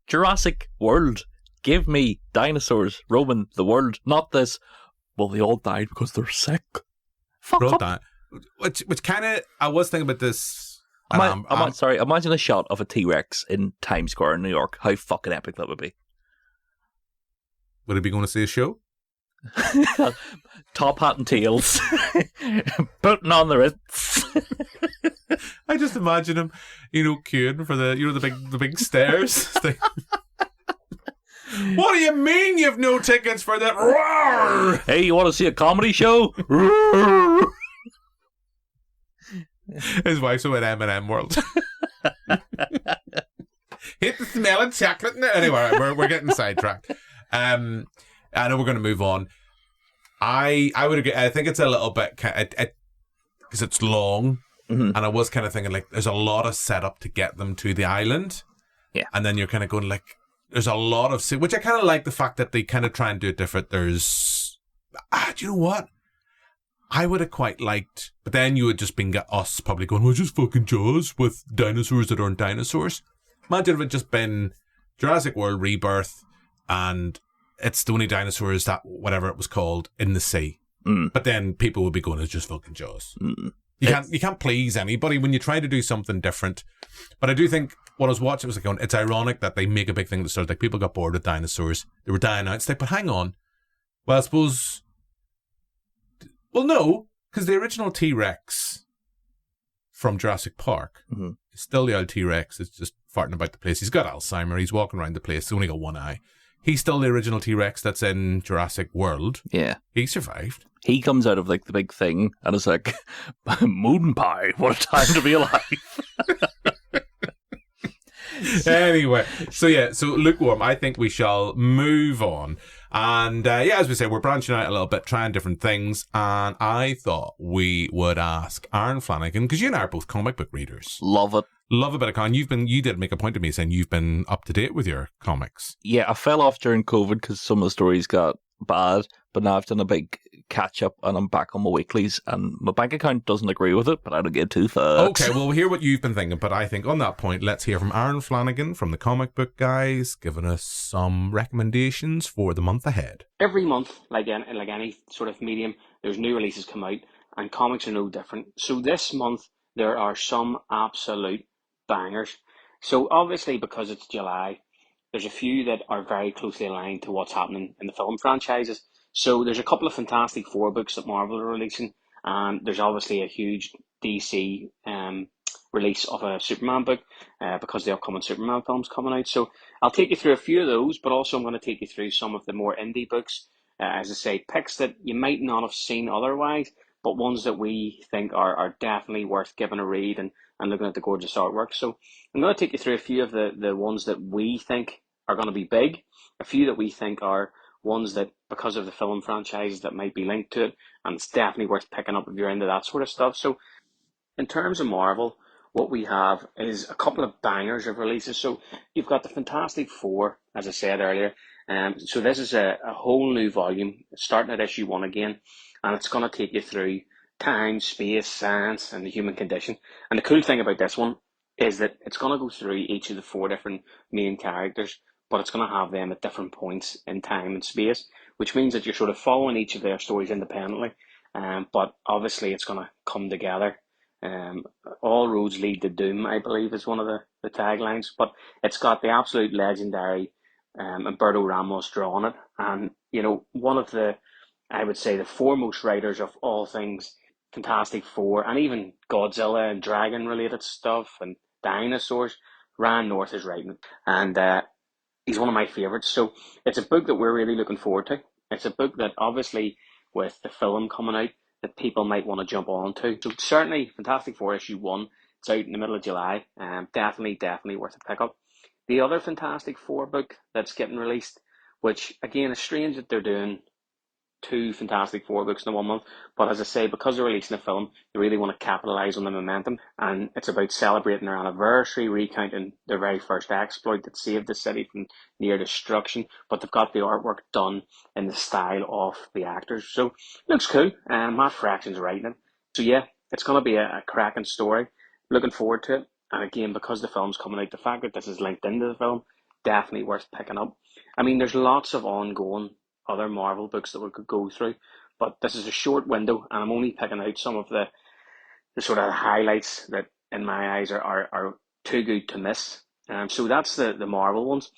Jurassic World. Give me dinosaurs roaming the world. Not this, well, they all died because they're sick. Fuck up. That. Which kind of, I was thinking about this. Sorry, imagine a shot of a T-Rex in Times Square in New York. How fucking epic that would be. Would he be going to see a show? Top hat and tails. Putting on the Ritz. I just imagine him, queuing for the big stairs. What do you mean you've no tickets for that? Roar! Hey, you want to see a comedy show? His wife's in M&M world. Hit the smell of chocolate. Anyway, we're getting sidetracked. I know we're going to move on. I would agree. I think it's a little bit because it's long, and I was kind of thinking like there's a lot of setup to get them to the island, and then you're kind of going like there's a lot of which I kind of like the fact that they kind of try and do it different. There's do you know what? I would have quite liked, but then you would just been us probably going, well, just fucking Jaws with dinosaurs that aren't dinosaurs. Imagine if it just been Jurassic World Rebirth and it's the only dinosaurs that, whatever it was called, in the sea. But then people would be going, it's just fucking Jaws. You can't please anybody when you try to do something different. But I do think when I was watching, it was like going, it's ironic that they make a big thing that started like people got bored with dinosaurs. They were dying out. It's like, but hang on. Well, I suppose... Well, no, because the original T-Rex from Jurassic Park is still the old T-Rex. It's just farting about the place. He's got Alzheimer. He's walking around the place. He's only got one eye. He's still the original T-Rex that's in Jurassic World. Yeah. He survived. He comes out of like the big thing and is like, moon pie, what a time to be alive. Anyway, so lukewarm. I think we shall move on. And as we say, we're branching out a little bit, trying different things. And I thought we would ask Aaron Flanagan, because you and I are both comic book readers. Love it. Love a bit of con. You did make a point of me saying you've been up to date with your comics. Yeah, I fell off during COVID because some of the stories got bad, but now I've done a big catch up and I'm back on my weeklies and my bank account doesn't agree with it, but I don't give two fucks. Okay, well, we'll hear what you've been thinking, but I think on that point, let's hear from Aaron Flanagan from the Comic Book Guys, giving us some recommendations for the month ahead. Every month, like any sort of medium, there's new releases come out, and comics are no different. So this month, there are some absolute bangers. So obviously, because it's July, there's a few that are very closely aligned to what's happening in the film franchises. So there's a couple of Fantastic Four books that Marvel are releasing, and there's obviously a huge DC release of a Superman book because the upcoming Superman film's coming out. So I'll take you through a few of those, but also I'm going to take you through some of the more indie books, as I say, picks that you might not have seen otherwise, but ones that we think are definitely worth giving a read and looking at the gorgeous artwork. So I'm going to take you through a few of the ones that we think are going to be big, a few that we think are ones that, because of the film franchises, that might be linked to it, and it's definitely worth picking up if you're into that sort of stuff. So in terms of Marvel, what we have is a couple of bangers of releases. So you've got the Fantastic Four, as I said earlier. So this is a whole new volume, starting at issue 1 again, and it's going to take you through time, space, science, and the human condition. And the cool thing about this one is that it's going to go through each of the 4 different main characters, but it's going to have them at different points in time and space, which means that you're sort of following each of their stories independently. But obviously it's going to come together. All roads lead to doom, I believe, is one of the taglines. But it's got the absolute legendary Umberto Ramos drawing it. And, you know, one of the, I would say, the foremost writers of all things Fantastic Four, and even Godzilla and dragon-related stuff and dinosaurs, Ryan North is writing it. And he's one of my favourites. So it's a book that we're really looking forward to. It's a book that obviously with the film coming out that people might want to jump on to. So certainly Fantastic Four issue 1, it's out in the middle of July. Definitely worth a pick up. The other Fantastic Four book that's getting released, which again is strange that they're doing 2 Fantastic Four books in 1 month, but as I say, because they're releasing a film, they really want to capitalise on the momentum, and it's about celebrating their anniversary, recounting their very first exploit that saved the city from near destruction, but they've got the artwork done in the style of the actors, so looks cool. Matt Fraction's writing it, so yeah, it's going to be a cracking story. Looking forward to it, and again, because the film's coming out, the fact that this is linked into the film, definitely worth picking up. I mean, there's lots of ongoing other Marvel books that we could go through, but this is a short window, and I'm only picking out some of the sort of highlights that in my eyes are too good to miss. So that's the Marvel ones.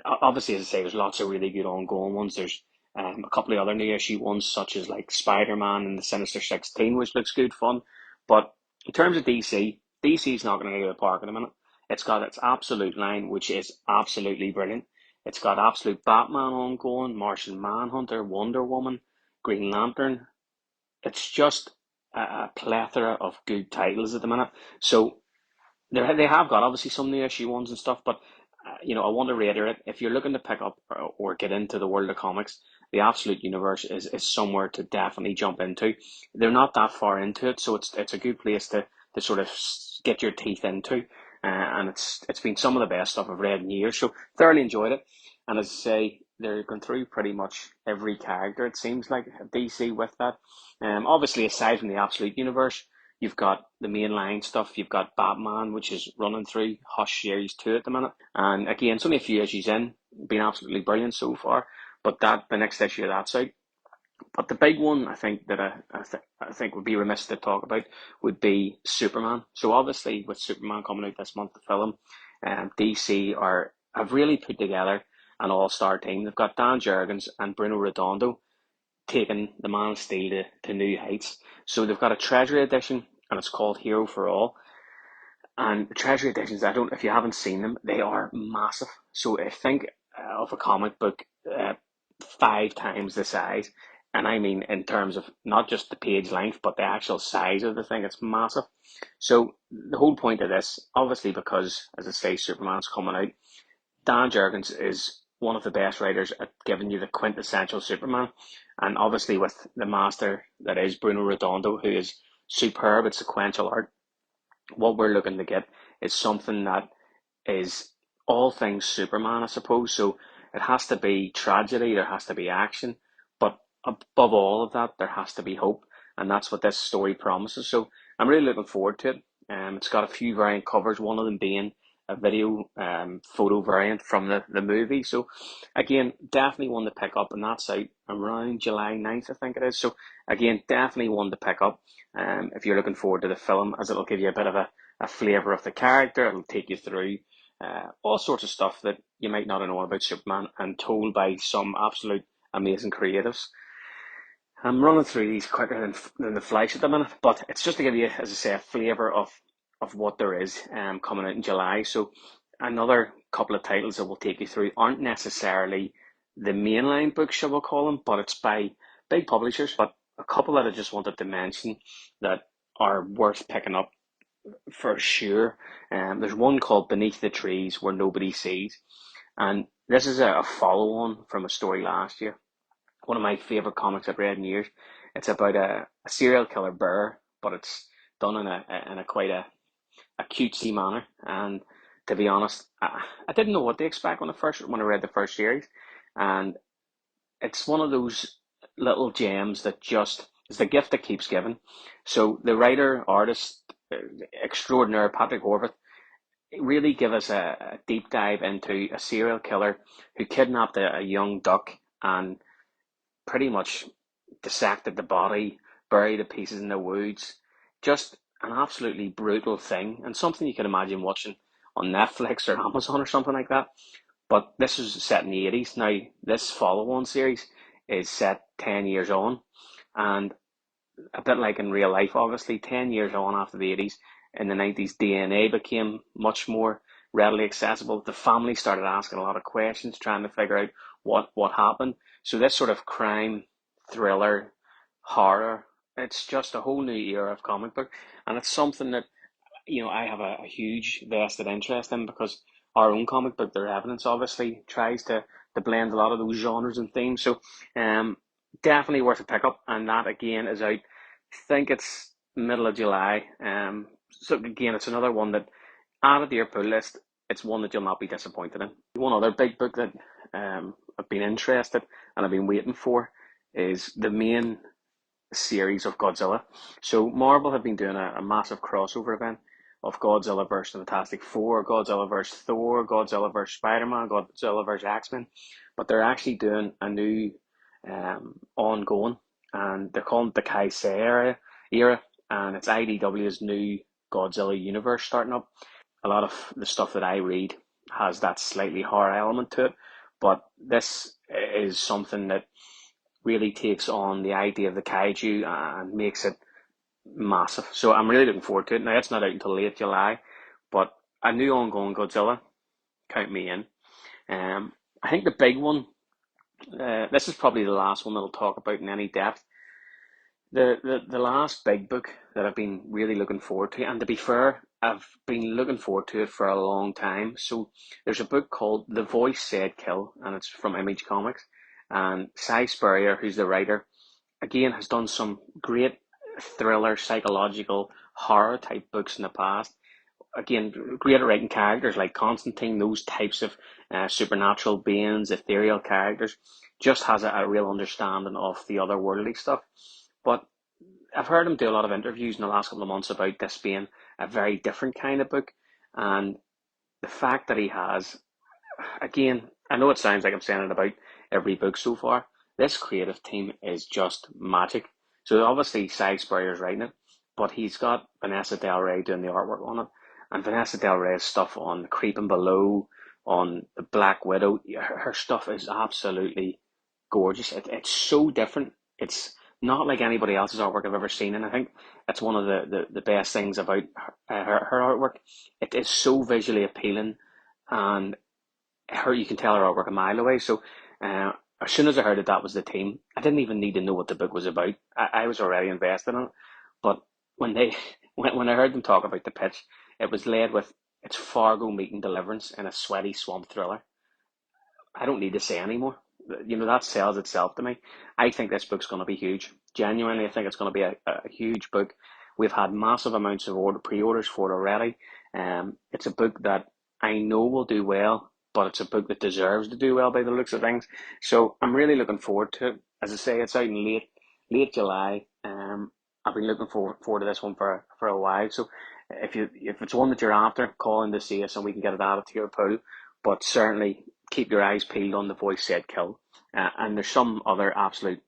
Obviously, as I say, there's lots of really good ongoing ones. There's a couple of other new issue ones, such as like Spider-Man and the Sinister 16, which looks good fun. But in terms of DC's not going to go to the park in a minute. It's got its absolute line, which is absolutely brilliant. It's got absolute Batman ongoing, Martian Manhunter, Wonder Woman, Green Lantern. It's just a plethora of good titles at the minute. So they have got obviously some new issue ones and stuff, but I want to reiterate, if you're looking to pick up or get into the world of comics, the Absolute Universe is somewhere to definitely jump into. They're not that far into it, so it's a good place to sort of get your teeth into. And it's been some of the best stuff I've read in years, so thoroughly enjoyed it. And as I say, they're going through pretty much every character, it seems like, DC with that. Obviously, aside from the Absolute Universe, you've got the mainline stuff. You've got Batman, which is running through Hush Series 2 at the minute. And again, it's only a few issues in, been absolutely brilliant so far. But the next issue of that's out. But the big one, I think, that I think would be remiss to talk about would be Superman. So obviously, with Superman coming out this month, the film, DC have really put together an all-star team. They've got Dan Jurgens and Bruno Redondo taking the Man of Steel to new heights. So they've got a Treasury edition, and it's called Hero for All. And the Treasury editions, if you haven't seen them, they are massive. So I think of a comic book 5 times the size. And I mean in terms of not just the page length, but the actual size of the thing. It's massive. So the whole point of this, obviously because, as I say, Superman's coming out, Dan Jurgens is one of the best writers at giving you the quintessential Superman. And obviously with the master that is Bruno Redondo, who is superb at sequential art, what we're looking to get is something that is all things Superman, I suppose. So it has to be tragedy, there has to be action, but above all of that, there has to be hope. And that's what this story promises. So I'm really looking forward to it. It's got a few variant covers, one of them being a video photo variant from the movie. So again, definitely one to pick up, and that's out around July 9th, I think it is. So again, definitely one to pick up if you're looking forward to the film, as it'll give you a bit of a flavour of the character. It'll take you through all sorts of stuff that you might not have known about Superman, and told by some absolute amazing creatives. I'm running through these quicker than the flash at the minute, but it's just to give you, as I say, a flavour of what there is coming out in July. So another couple of titles that we'll take you through aren't necessarily the mainline books, shall we call them, but it's by big publishers. But a couple that I just wanted to mention that are worth picking up for sure. There's one called Beneath the Trees Where Nobody Sees, and this is a follow-on from a story last year. One of my favourite comics I've read in years. It's about a serial killer bear, but it's done in a quite a cutesy manner. And to be honest, I didn't know what to expect when I read the first series, and it's one of those little gems that just is the gift that keeps giving. So the writer, artist extraordinaire Patrick Horvath really give us a deep dive into a serial killer who kidnapped a young duck and pretty much dissected the body, buried the pieces in the woods. Just an absolutely brutal thing, and something you can imagine watching on Netflix or Amazon or something like that. But this is set in the 80s. Now, this follow-on series is set 10 years on, and a bit like in real life, obviously, 10 years on after the 80s, in the 90s, DNA became much more readily accessible. The family started asking a lot of questions, trying to figure out what happened. So this sort of crime, thriller, horror, it's just a whole new era of comic book. And it's something that, I have a huge vested interest in, because our own comic book, Their Evidence, obviously tries to blend a lot of those genres and themes. So definitely worth a pick up. And that, again, is out, I think it's middle of July. So again, it's another one that, added to your pull list, it's one that you'll not be disappointed in. One other big book that I've been interested and I've been waiting for is the main series of Godzilla. So Marvel have been doing a massive crossover event of Godzilla vs. Fantastic Four, Godzilla vs. Thor, Godzilla vs. Spider-Man, Godzilla vs. X-Men, but they're actually doing a new ongoing, and they're calling it the Kaisei era, and it's IDW's new Godzilla universe starting up. A lot of the stuff that I read has that slightly horror element to it, but this is something that really takes on the idea of the kaiju and makes it massive. So I'm really looking forward to it. Now, it's not out until late July, but a new ongoing Godzilla, count me in. I think the big one, this is probably the last one that I'll talk about in any depth. The last big book that I've been really looking forward to, and to be fair, I've been looking forward to it for a long time. So there's a book called The Voice Said Kill, and it's from Image Comics, And Cy Spurrier, who's the writer, again has done some great thriller, psychological, horror type books in the past. Again, great at writing characters like Constantine, those types of supernatural beings, ethereal characters. Just has a real understanding of the otherworldly stuff. But I've heard him do a lot of interviews in the last couple of months about this being a very different kind of book. And the fact that he has, again, I know it sounds like I'm saying it about every book so far. This creative team is just magic. So obviously, Cy Spurrier's writing it, but he's got Vanessa Del Rey doing the artwork on it. And Vanessa Del Rey's stuff on Creeping Below, on The Black Widow, her stuff is absolutely gorgeous. It's so different. It's not like anybody else's artwork I've ever seen. And I think that's one of the best things about her artwork. It is so visually appealing, and you can tell her artwork a mile away. So as soon as I heard that was the team, I didn't even need to know what the book was about. I was already invested in it. But when I heard them talk about the pitch, it was led with, it's Fargo meeting Deliverance in a sweaty swamp thriller. I don't need to say anymore. That sells itself to me. I think this book's going to be huge. Genuinely, I think it's going to be a huge book. We've had massive amounts of pre-orders for it already. It's a book that I know will do well, but it's a book that deserves to do well by the looks of things. So I'm really looking forward to it. As I say, it's out in late July. I've been looking forward to this one for a while. So if it's one that you're after, call in to see us and we can get it added to your pool. But certainly keep your eyes peeled on The Voice Said Kill. And there's some other absolute,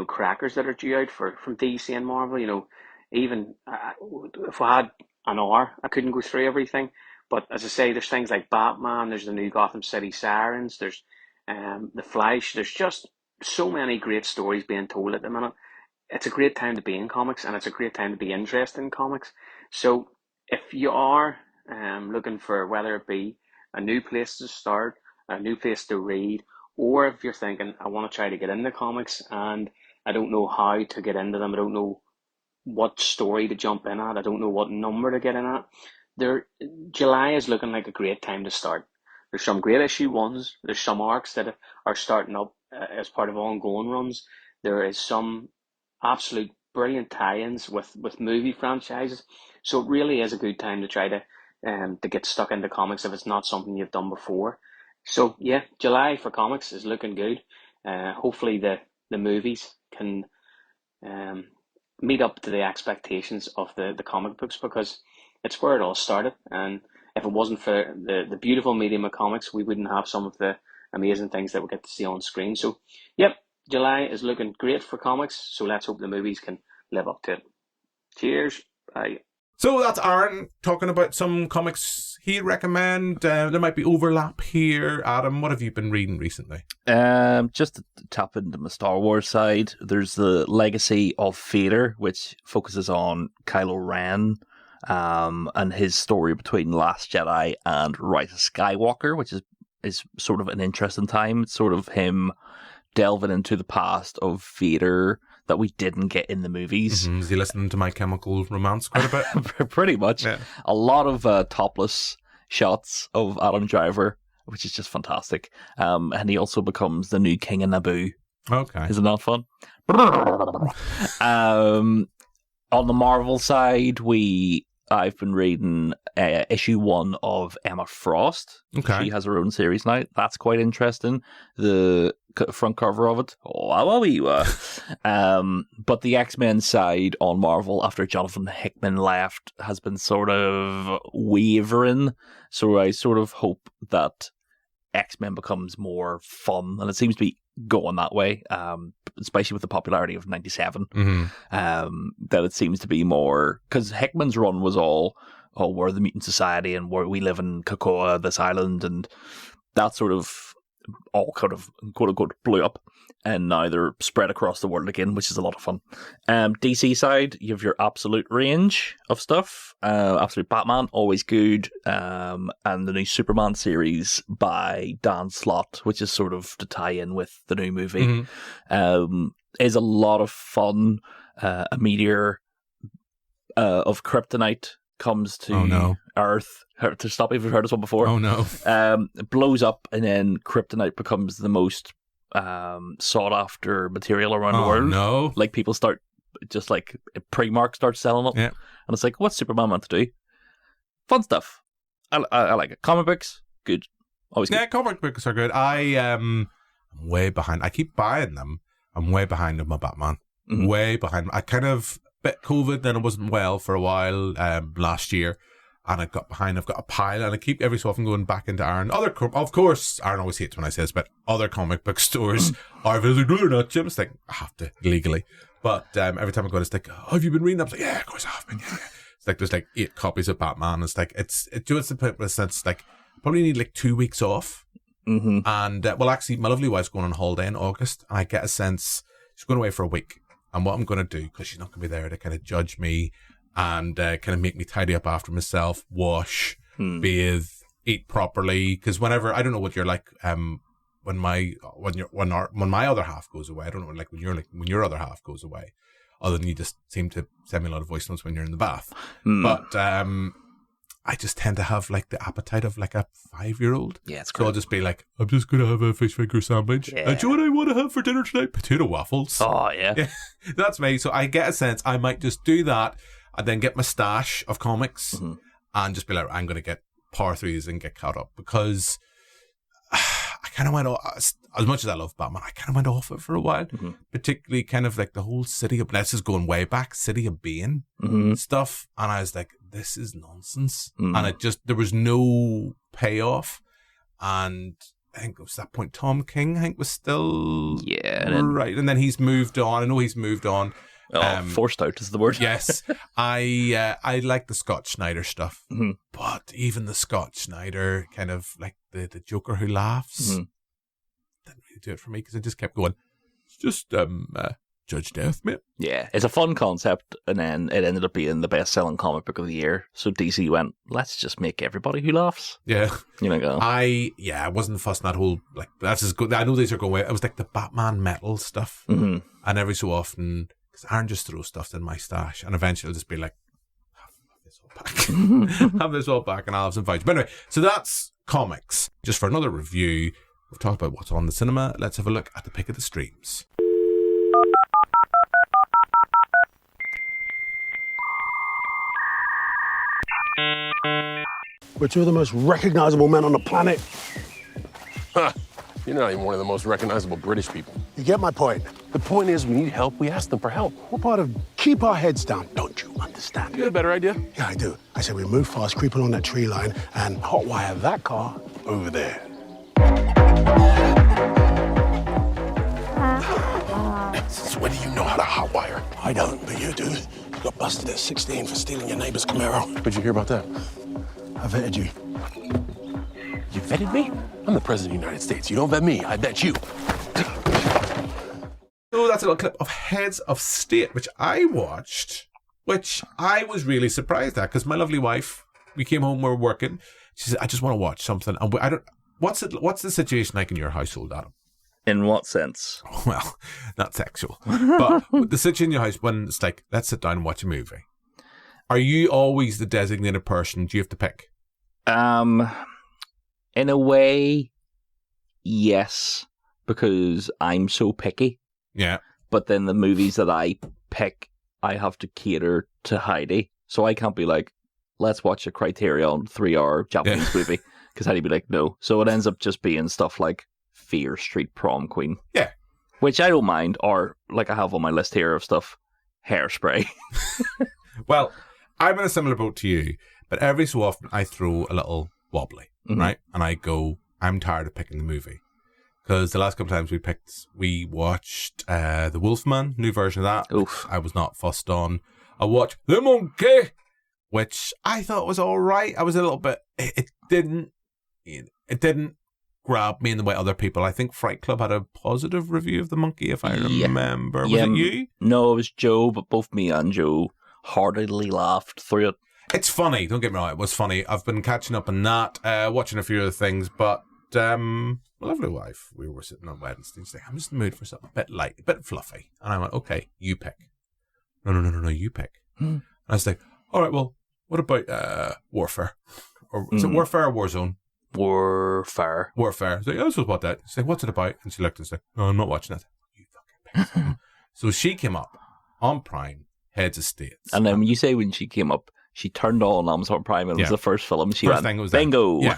crackers that are due out from DC and Marvel. Even if I had an hour, I couldn't go through everything. But as I say, there's things like Batman, there's the new Gotham City Sirens, there's The Flash. There's just so many great stories being told at the minute. It's a great time to be in comics, and it's a great time to be interested in comics. So if you are looking for whether it be a new place to start, a new place to read, or if you're thinking, I want to try to get into comics and I don't know how to get into them, I don't know what story to jump in at, I don't know what number to get in at, July is looking like a great time to start. There's some great issue ones, there's some arcs that are starting up as part of ongoing runs. There is some absolute brilliant tie-ins with movie franchises. So it really is a good time to try to get stuck into comics if it's not something you've done before. So yeah, July for comics is looking good. Hopefully the movies can meet up to the expectations of the comic books, because it's where it all started. And if it wasn't for the beautiful medium of comics, we wouldn't have some of the amazing things that we get to see on screen. So yep, July is looking great for comics. So let's hope the movies can live up to it. Cheers. Bye. So that's Aaron talking about some comics he'd recommend. There might be overlap here. Adam, what have you been reading recently? Just to tap into my Star Wars side, there's the Legacy of Vader, which focuses on Kylo Ren and his story between Last Jedi and Rise of Skywalker, which is sort of an interesting time. It's sort of him delving into the past of Vader that we didn't get in the movies. Mm-hmm. Is he listening to My Chemical Romance quite a bit? Pretty much. Yeah. A lot of topless shots of Adam Driver, which is just fantastic. And he also becomes the new king of Naboo. Okay. Isn't that fun? On the Marvel side, I've been reading issue 1 of Emma Frost. Okay. She has her own series now. That's quite interesting. The front cover of it. But the X-Men side on Marvel, after Jonathan Hickman left, has been sort of wavering. So I sort of hope that X-Men becomes more fun, and it seems to be going that way, especially with the popularity of 97. Mm-hmm. That it seems to be more, because Hickman's run was all, we're the mutant society and we live in Krakoa, this island, and that sort of all kind of quote unquote blew up, and now they're spread across the world again, which is a lot of fun. DC side, you have your Absolute range of stuff. Absolute Batman, always good, and the new Superman series by Dan Slott, which is sort of to tie in with the new movie, is a lot of fun. A meteor of kryptonite comes to Earth. To stop, if you've heard this one before. Oh no. It blows up, and then kryptonite becomes the most sought after material around the world. No. Like people start just like Primark starts selling it. Yeah. And it's like, what's Superman meant to do? Fun stuff. I like it. Comic books, good. Always good. Yeah, comic books are good. I'm way behind. I keep buying them. I'm way behind on my Batman. Way behind. I kind of bit COVID, then I wasn't well for a while last year, and I got behind. I've got a pile, and I keep every so often going back into Aaron. Of course, Aaron always hates when I say this, but other comic book stores are visible or not. Jim's like, I have to legally. But every time I go, it's like, oh, have you been reading? I'm like, yeah, of course I have been. Yeah. It's like there's like 8 copies of Batman. It's like it's the point where it's like probably need like 2 weeks off. And well, actually, my lovely wife's going on holiday in August, and I get a sense she's going away for a week. And what I'm going to do, because she's not going to be there to kind of judge me and kind of make me tidy up after myself, wash, bathe, eat properly. Because whenever, I don't know what you're like when my other half goes away. I don't know like when your other half goes away. Other than you just seem to send me a lot of voice notes when you're in the bath. But I just tend to have like the appetite of like a 5-year-old. Yeah, it's great. So great. I'll just be like, I'm just going to have a fish finger sandwich. Yeah. Do you know what I want to have for dinner tonight? Potato waffles. Oh, yeah. That's me. So I get a sense I might just do that and then get my stash of comics and just be like, I'm going to get power through these and get caught up, because I kind of went off, as much as I love Batman, I kind of went off it for a while, particularly kind of like the whole City of, this is going way back, City of Bane stuff. And I was like, this is nonsense. And it just, there was no payoff. And I think it was that point Tom King, I think, was still right. And then he's moved on. I know he's moved on. Forced out is the word. Yes. I like the Scott Snyder stuff. But even the Scott Snyder kind of like the Joker who laughs didn't really do it for me, because I just kept going, it's just Judge Death, mate. Yeah, it's a fun concept, and then it ended up being the best-selling comic book of the year. So DC went, let's just make everybody who laughs. Yeah. You know, I wasn't fussing that whole, like, that's as good. I know these are going away. It was like the Batman metal stuff. And every so often, because Aaron just throws stuff in my stash, and eventually I'll just be like, have this all back. Have this all back, and I'll have some vouchers. But anyway, so that's comics. Just for another review, we've talked about what's on the cinema. Let's have a look at the pick of the streams. We're two of the most recognizable men on the planet. Huh. You're not even one of the most recognizable British people. You get my point. The point is, we need help. We ask them for help. What part of keep our heads down don't you understand? You got a better idea? Yeah, I do. I said we move fast, creep along that tree line, and hotwire that car over there. Since when do you know how to hotwire? I don't, but you do. You got busted at 16 for stealing your neighbor's Camaro. What'd you hear about that? I vetted you. You vetted me? I'm the president of the United States. You don't vet me, I vet you. So that's a little clip of Heads of State, which I watched, which I was really surprised at, because my lovely wife, we came home, we were working. She said, I just want to watch something. And I don't. What's the situation like in your household, Adam? In what sense? Well, not sexual. But the situation in your house when it's like, let's sit down and watch a movie. Are you always the designated person? Do you have to pick? In a way, yes, because I'm so picky. Yeah. But then the movies that I pick, I have to cater to Heidi. So I can't be like, let's watch a Criterion 3-hour Japanese movie. Because Heidi'd be like, no. So it ends up just being stuff like Fear Street Prom Queen. Yeah. Which I don't mind. Or, like I have on my list here of stuff, Hairspray. Well, I'm in a similar boat to you. But every so often I throw a little wobbly, right? And I go, I'm tired of picking the movie. Because the last couple of times we watched The Wolfman, new version of that. Oof. I was not fussed on. I watched The Monkey, which I thought was all right. I was a little bit, it didn't grab me in the way other people. I think Fright Club had a positive review of The Monkey, if I remember. Was it you? No, it was Joe, but both me and Joe heartily laughed through it. It's funny, don't get me wrong, it was funny. I've been catching up on that, watching a few other things, but my lovely wife, we were sitting on Wednesday, she's like, I'm just in the mood for something a bit light, a bit fluffy. And I went, okay, you pick. No, you pick. And I was like, all right, well, what about Warfare? Or is it Warfare or Warzone? Warfare. Warfare. So, this was what that. She's like, what's it about? And she looked and said, no, I'm not watching it. You fucking bitch. So she came up on Prime, Heads of States. And then when you say when she came up, she turned on Amazon Prime and it was the first film. She first went, thing was bingo. Yeah,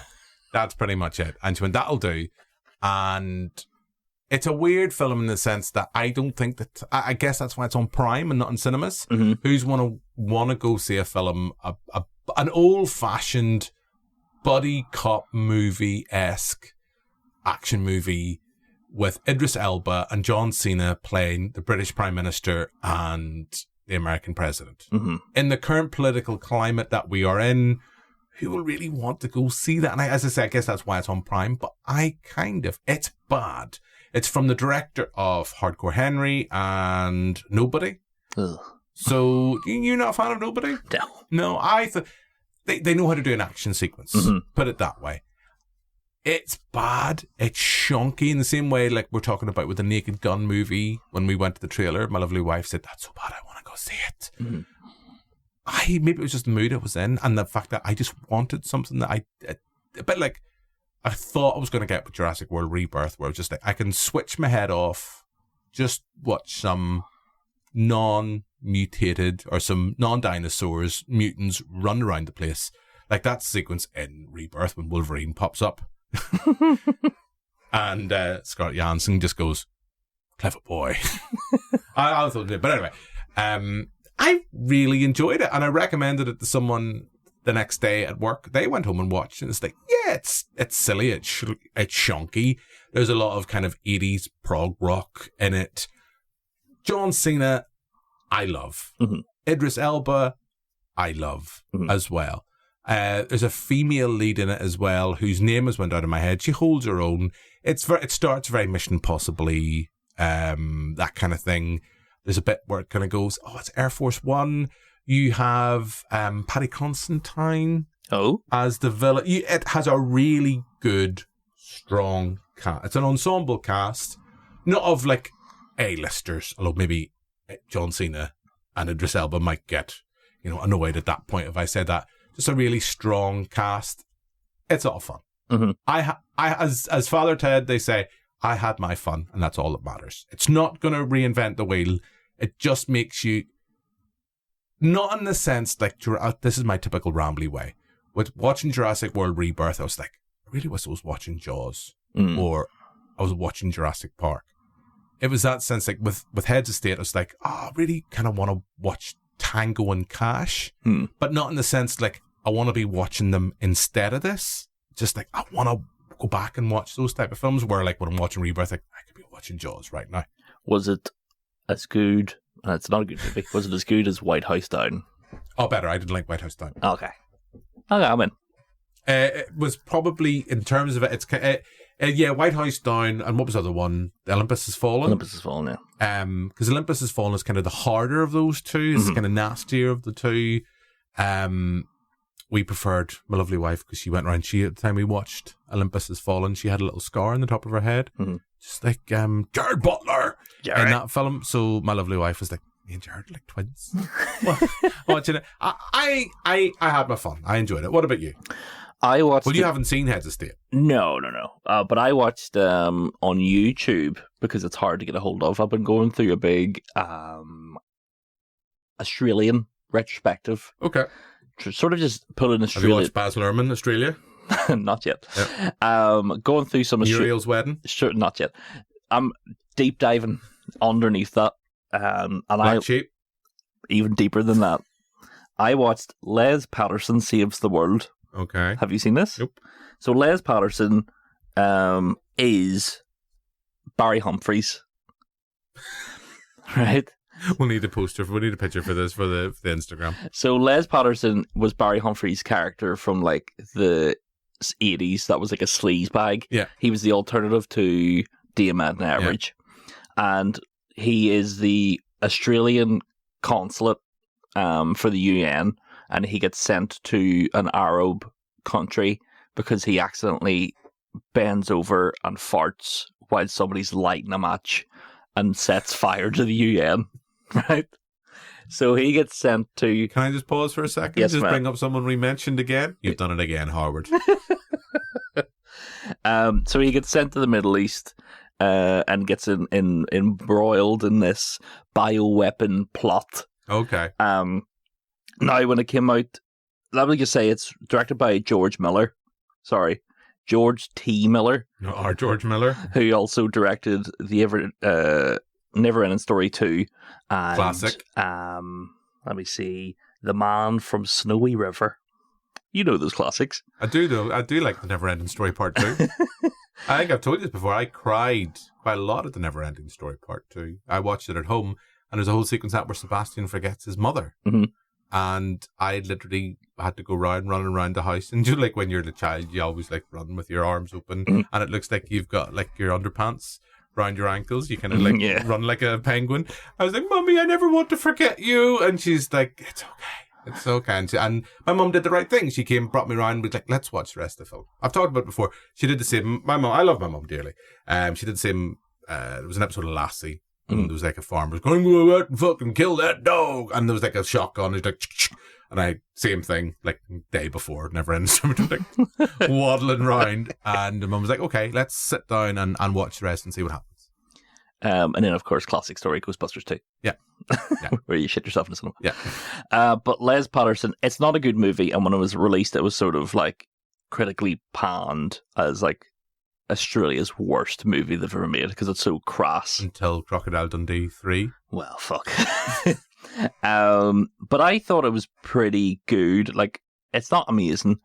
that's pretty much it. And she went, that'll do. And it's a weird film in the sense that I don't think that, I guess that's why it's on Prime and not in cinemas. Mm-hmm. Who's want to go see a film, an old-fashioned buddy cop movie-esque action movie with Idris Elba and John Cena playing the British Prime Minister and the American President. Mm-hmm. In the current political climate that we are in, who will really want to go see that? And as I say, I guess that's why it's on Prime, but it's bad. It's from the director of Hardcore Henry and Nobody. Ugh. So, you're not a fan of Nobody? No. No, I thought they know how to do an action sequence. Mm-hmm. Put it that way. It's bad. It's shonky in the same way like we're talking about with the Naked Gun movie. When we went to the trailer, my lovely wife said, that's so bad, I want to go see it. Mm-hmm. Maybe it was just the mood I was in and the fact that I just wanted something that a bit like I thought I was going to get with Jurassic World Rebirth, where it was just like I can switch my head off, just watch some non-mutated or some non-dinosaurs, mutants run around the place. Like that sequence in Rebirth when Wolverine pops up. And Scarlett Johansson just goes, clever boy. I thought it, but anyway, I really enjoyed it and I recommended it to someone the next day at work. They went home and watched and it's like, yeah, it's silly, it's shonky. There's a lot of kind of 80s prog rock in it. John Cena, I love. Mm-hmm. Idris Elba, I love as well. There's a female lead in it as well, whose name has went out of my head. She holds her own. It starts very Mission Impossible-y, that kind of thing. There's a bit where it kind of goes, it's Air Force One. You have Paddy Constantine as the villain. It has a really good, strong cast. It's an ensemble cast, not of like A-listers, although maybe John Cena and Idris Elba might get, annoyed at that point if I said that. Just a really strong cast. It's all fun. Mm-hmm. I as Father Ted, they say, I had my fun, and that's all that matters. It's not going to reinvent the wheel. It just makes you, not in the sense like, this is my typical rambly way. With watching Jurassic World Rebirth, I was like, I really wish I was watching Jaws, or I was watching Jurassic Park. It was that sense, like with Heads of State, I was like, I really kind of want to watch Tango and Cash, but not in the sense like I want to be watching them instead of this. Just like I want to go back and watch those type of films where like when I'm watching Rebirth, like I could be watching Jaws right now. Was it as good? It's not a good movie. Was it as good as White House Down? Oh, better. I didn't like White House Down. Okay, I'm in. It was probably in terms of it. It's White House Down, and what was the other one? Olympus Has Fallen. Olympus Has Fallen, yeah. Because Olympus Has Fallen is kind of the harder of those two. It's kind of nastier of the two. We preferred my lovely wife because she went around. At the time we watched Olympus Has Fallen, she had a little scar on the top of her head, just like Jared Butler in that film. So my lovely wife was like, "Me and Jared are like twins." Watching it, I had my fun. I enjoyed it. What about you? I watched. Well, you haven't seen Heads of State. No. But I watched on YouTube because it's hard to get a hold of. I've been going through a big Australian retrospective. Okay. Sort of just pulling Australia. Have you watched Baz Luhrmann, Australia? Not yet. Yep. Going through some Muriel's Wedding? Sure, not yet. I'm deep diving underneath that. And Black Sheep? Even deeper than that. I watched Les Patterson Saves the World. Okay. Have you seen this? Nope. So Les Patterson is Barry Humphries. Right? We need a picture for this for the Instagram. So Les Patterson was Barry Humphries' character from like the 80s. That was like a sleaze bag. Yeah. He was the alternative to Diamond Average. Yeah. And he is the Australian consulate for the UN, and he gets sent to an Arab country because he accidentally bends over and farts while somebody's lighting a match and sets fire to the UN. Right? So he gets sent to... Can I just pause for a second? Yes, just man. Bring up someone we mentioned again? You've done it again, Howard. So he gets sent to the Middle East and gets embroiled in this bioweapon plot. Okay. Now, when it came out, let me just say it's directed by George T. Miller. No, our George Miller. Who also directed the Never Ending Story 2. And, classic. Let me see. The Man from Snowy River. You know those classics. I do, though. I do like the Never Ending Story Part 2. I think I've told you this before. I cried quite a lot at the Never Ending Story Part 2. I watched it at home, and there's a whole sequence out where Sebastian forgets his mother. Mm-hmm. And I literally had to go running around the house. And like when you're a child, you always like run with your arms open. Mm-hmm. And it looks like you've got like your underpants around your ankles. You kind of like run like a penguin. I was like, Mummy, I never want to forget you. And she's like, it's okay. It's okay. And my mum did the right thing. She came, brought me around and was like, let's watch the rest of the film. I've talked about it before. She did the same. My mum, I love my mum dearly. She did the same. There was an episode of Lassie. And there was like a farmer was going, go out and fucking kill that dog. And there was like a shotgun. It's like, and same thing, like day before, Never Ending Story, like waddling around. And the mum was like, okay, let's sit down and watch the rest and see what happens. And then, of course, classic story, Ghostbusters 2. Yeah. Where you shit yourself in the cinema. Yeah. But Les Patterson, it's not a good movie. And when it was released, it was sort of like critically panned as like Australia's worst movie they've ever made because it's so crass. Until Crocodile Dundee 3. Well, fuck. But I thought it was pretty good. Like, it's not amazing,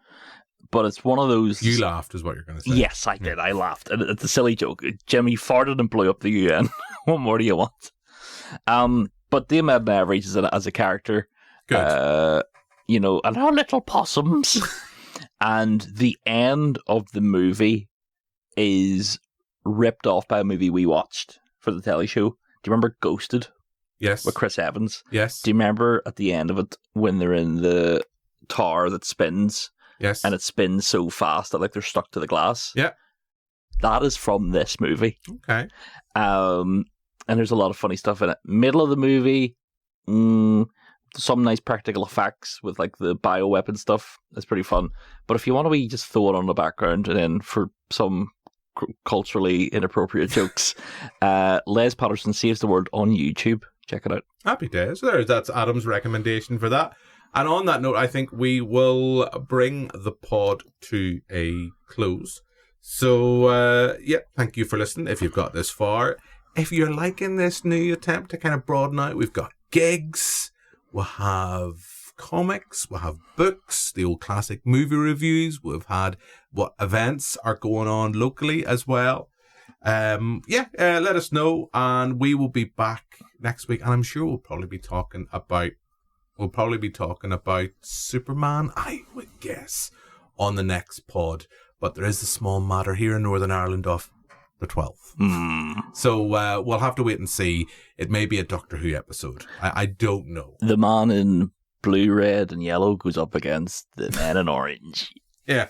but it's one of those... You laughed is what you're going to say. Yes, I did. I laughed. It's a silly joke. Jimmy farted and blew up the UN. What more do you want? But Dame Edna reaches it as a character. Good. And our little possums. And the end of the movie is ripped off by a movie we watched for the telly show. Do you remember Ghosted? Yes. With Chris Evans? Yes. Do you remember at the end of it when they're in the tower that spins? Yes. And it spins so fast that like they're stuck to the glass? Yeah. That is from this movie. Okay. And there's a lot of funny stuff in it. Middle of the movie, some nice practical effects with like the bioweapon stuff. It's pretty fun. But if you want to just throw it on the background and then for some culturally inappropriate jokes, Les Patterson Saves the World on YouTube. Check it out. Happy days. That's Adam's recommendation for that. And on that note, I think we will bring the pod to a close. So, thank you for listening if you've got this far. If you're liking this new attempt to kind of broaden out, we've got gigs, we'll have comics, we'll have books, the old classic movie reviews, we've had what events are going on locally as well. Let us know, and we will be back next week, and I'm sure we'll probably be talking about Superman, I would guess, on the next pod. But there is a small matter here in Northern Ireland of the 12th. So we'll have to wait and see. It may be a Doctor Who episode. I don't know. The man in blue, red and yellow goes up against the man in orange. Yeah.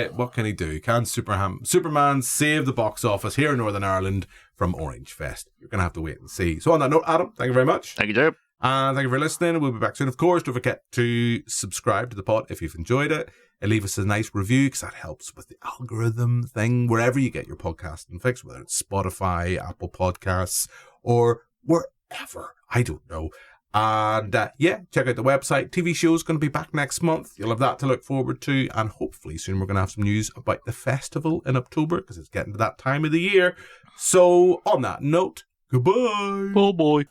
What can he do? Can Superman save the box office here in Northern Ireland from Orange Fest? You're going to have to wait and see. So on that note, Adam, thank you very much. Thank you, Joe. And thank you for listening. We'll be back soon, of course. Don't forget to subscribe to the pod if you've enjoyed it. And leave us a nice review because that helps with the algorithm thing, wherever you get your podcasting fix, whether it's Spotify, Apple Podcasts, or wherever. I don't know. And check out the website. TV show's going to be back next month. You'll have that to look forward to. And hopefully soon we're going to have some news about the festival in October because it's getting to that time of the year. So on that note, goodbye. Oh boy.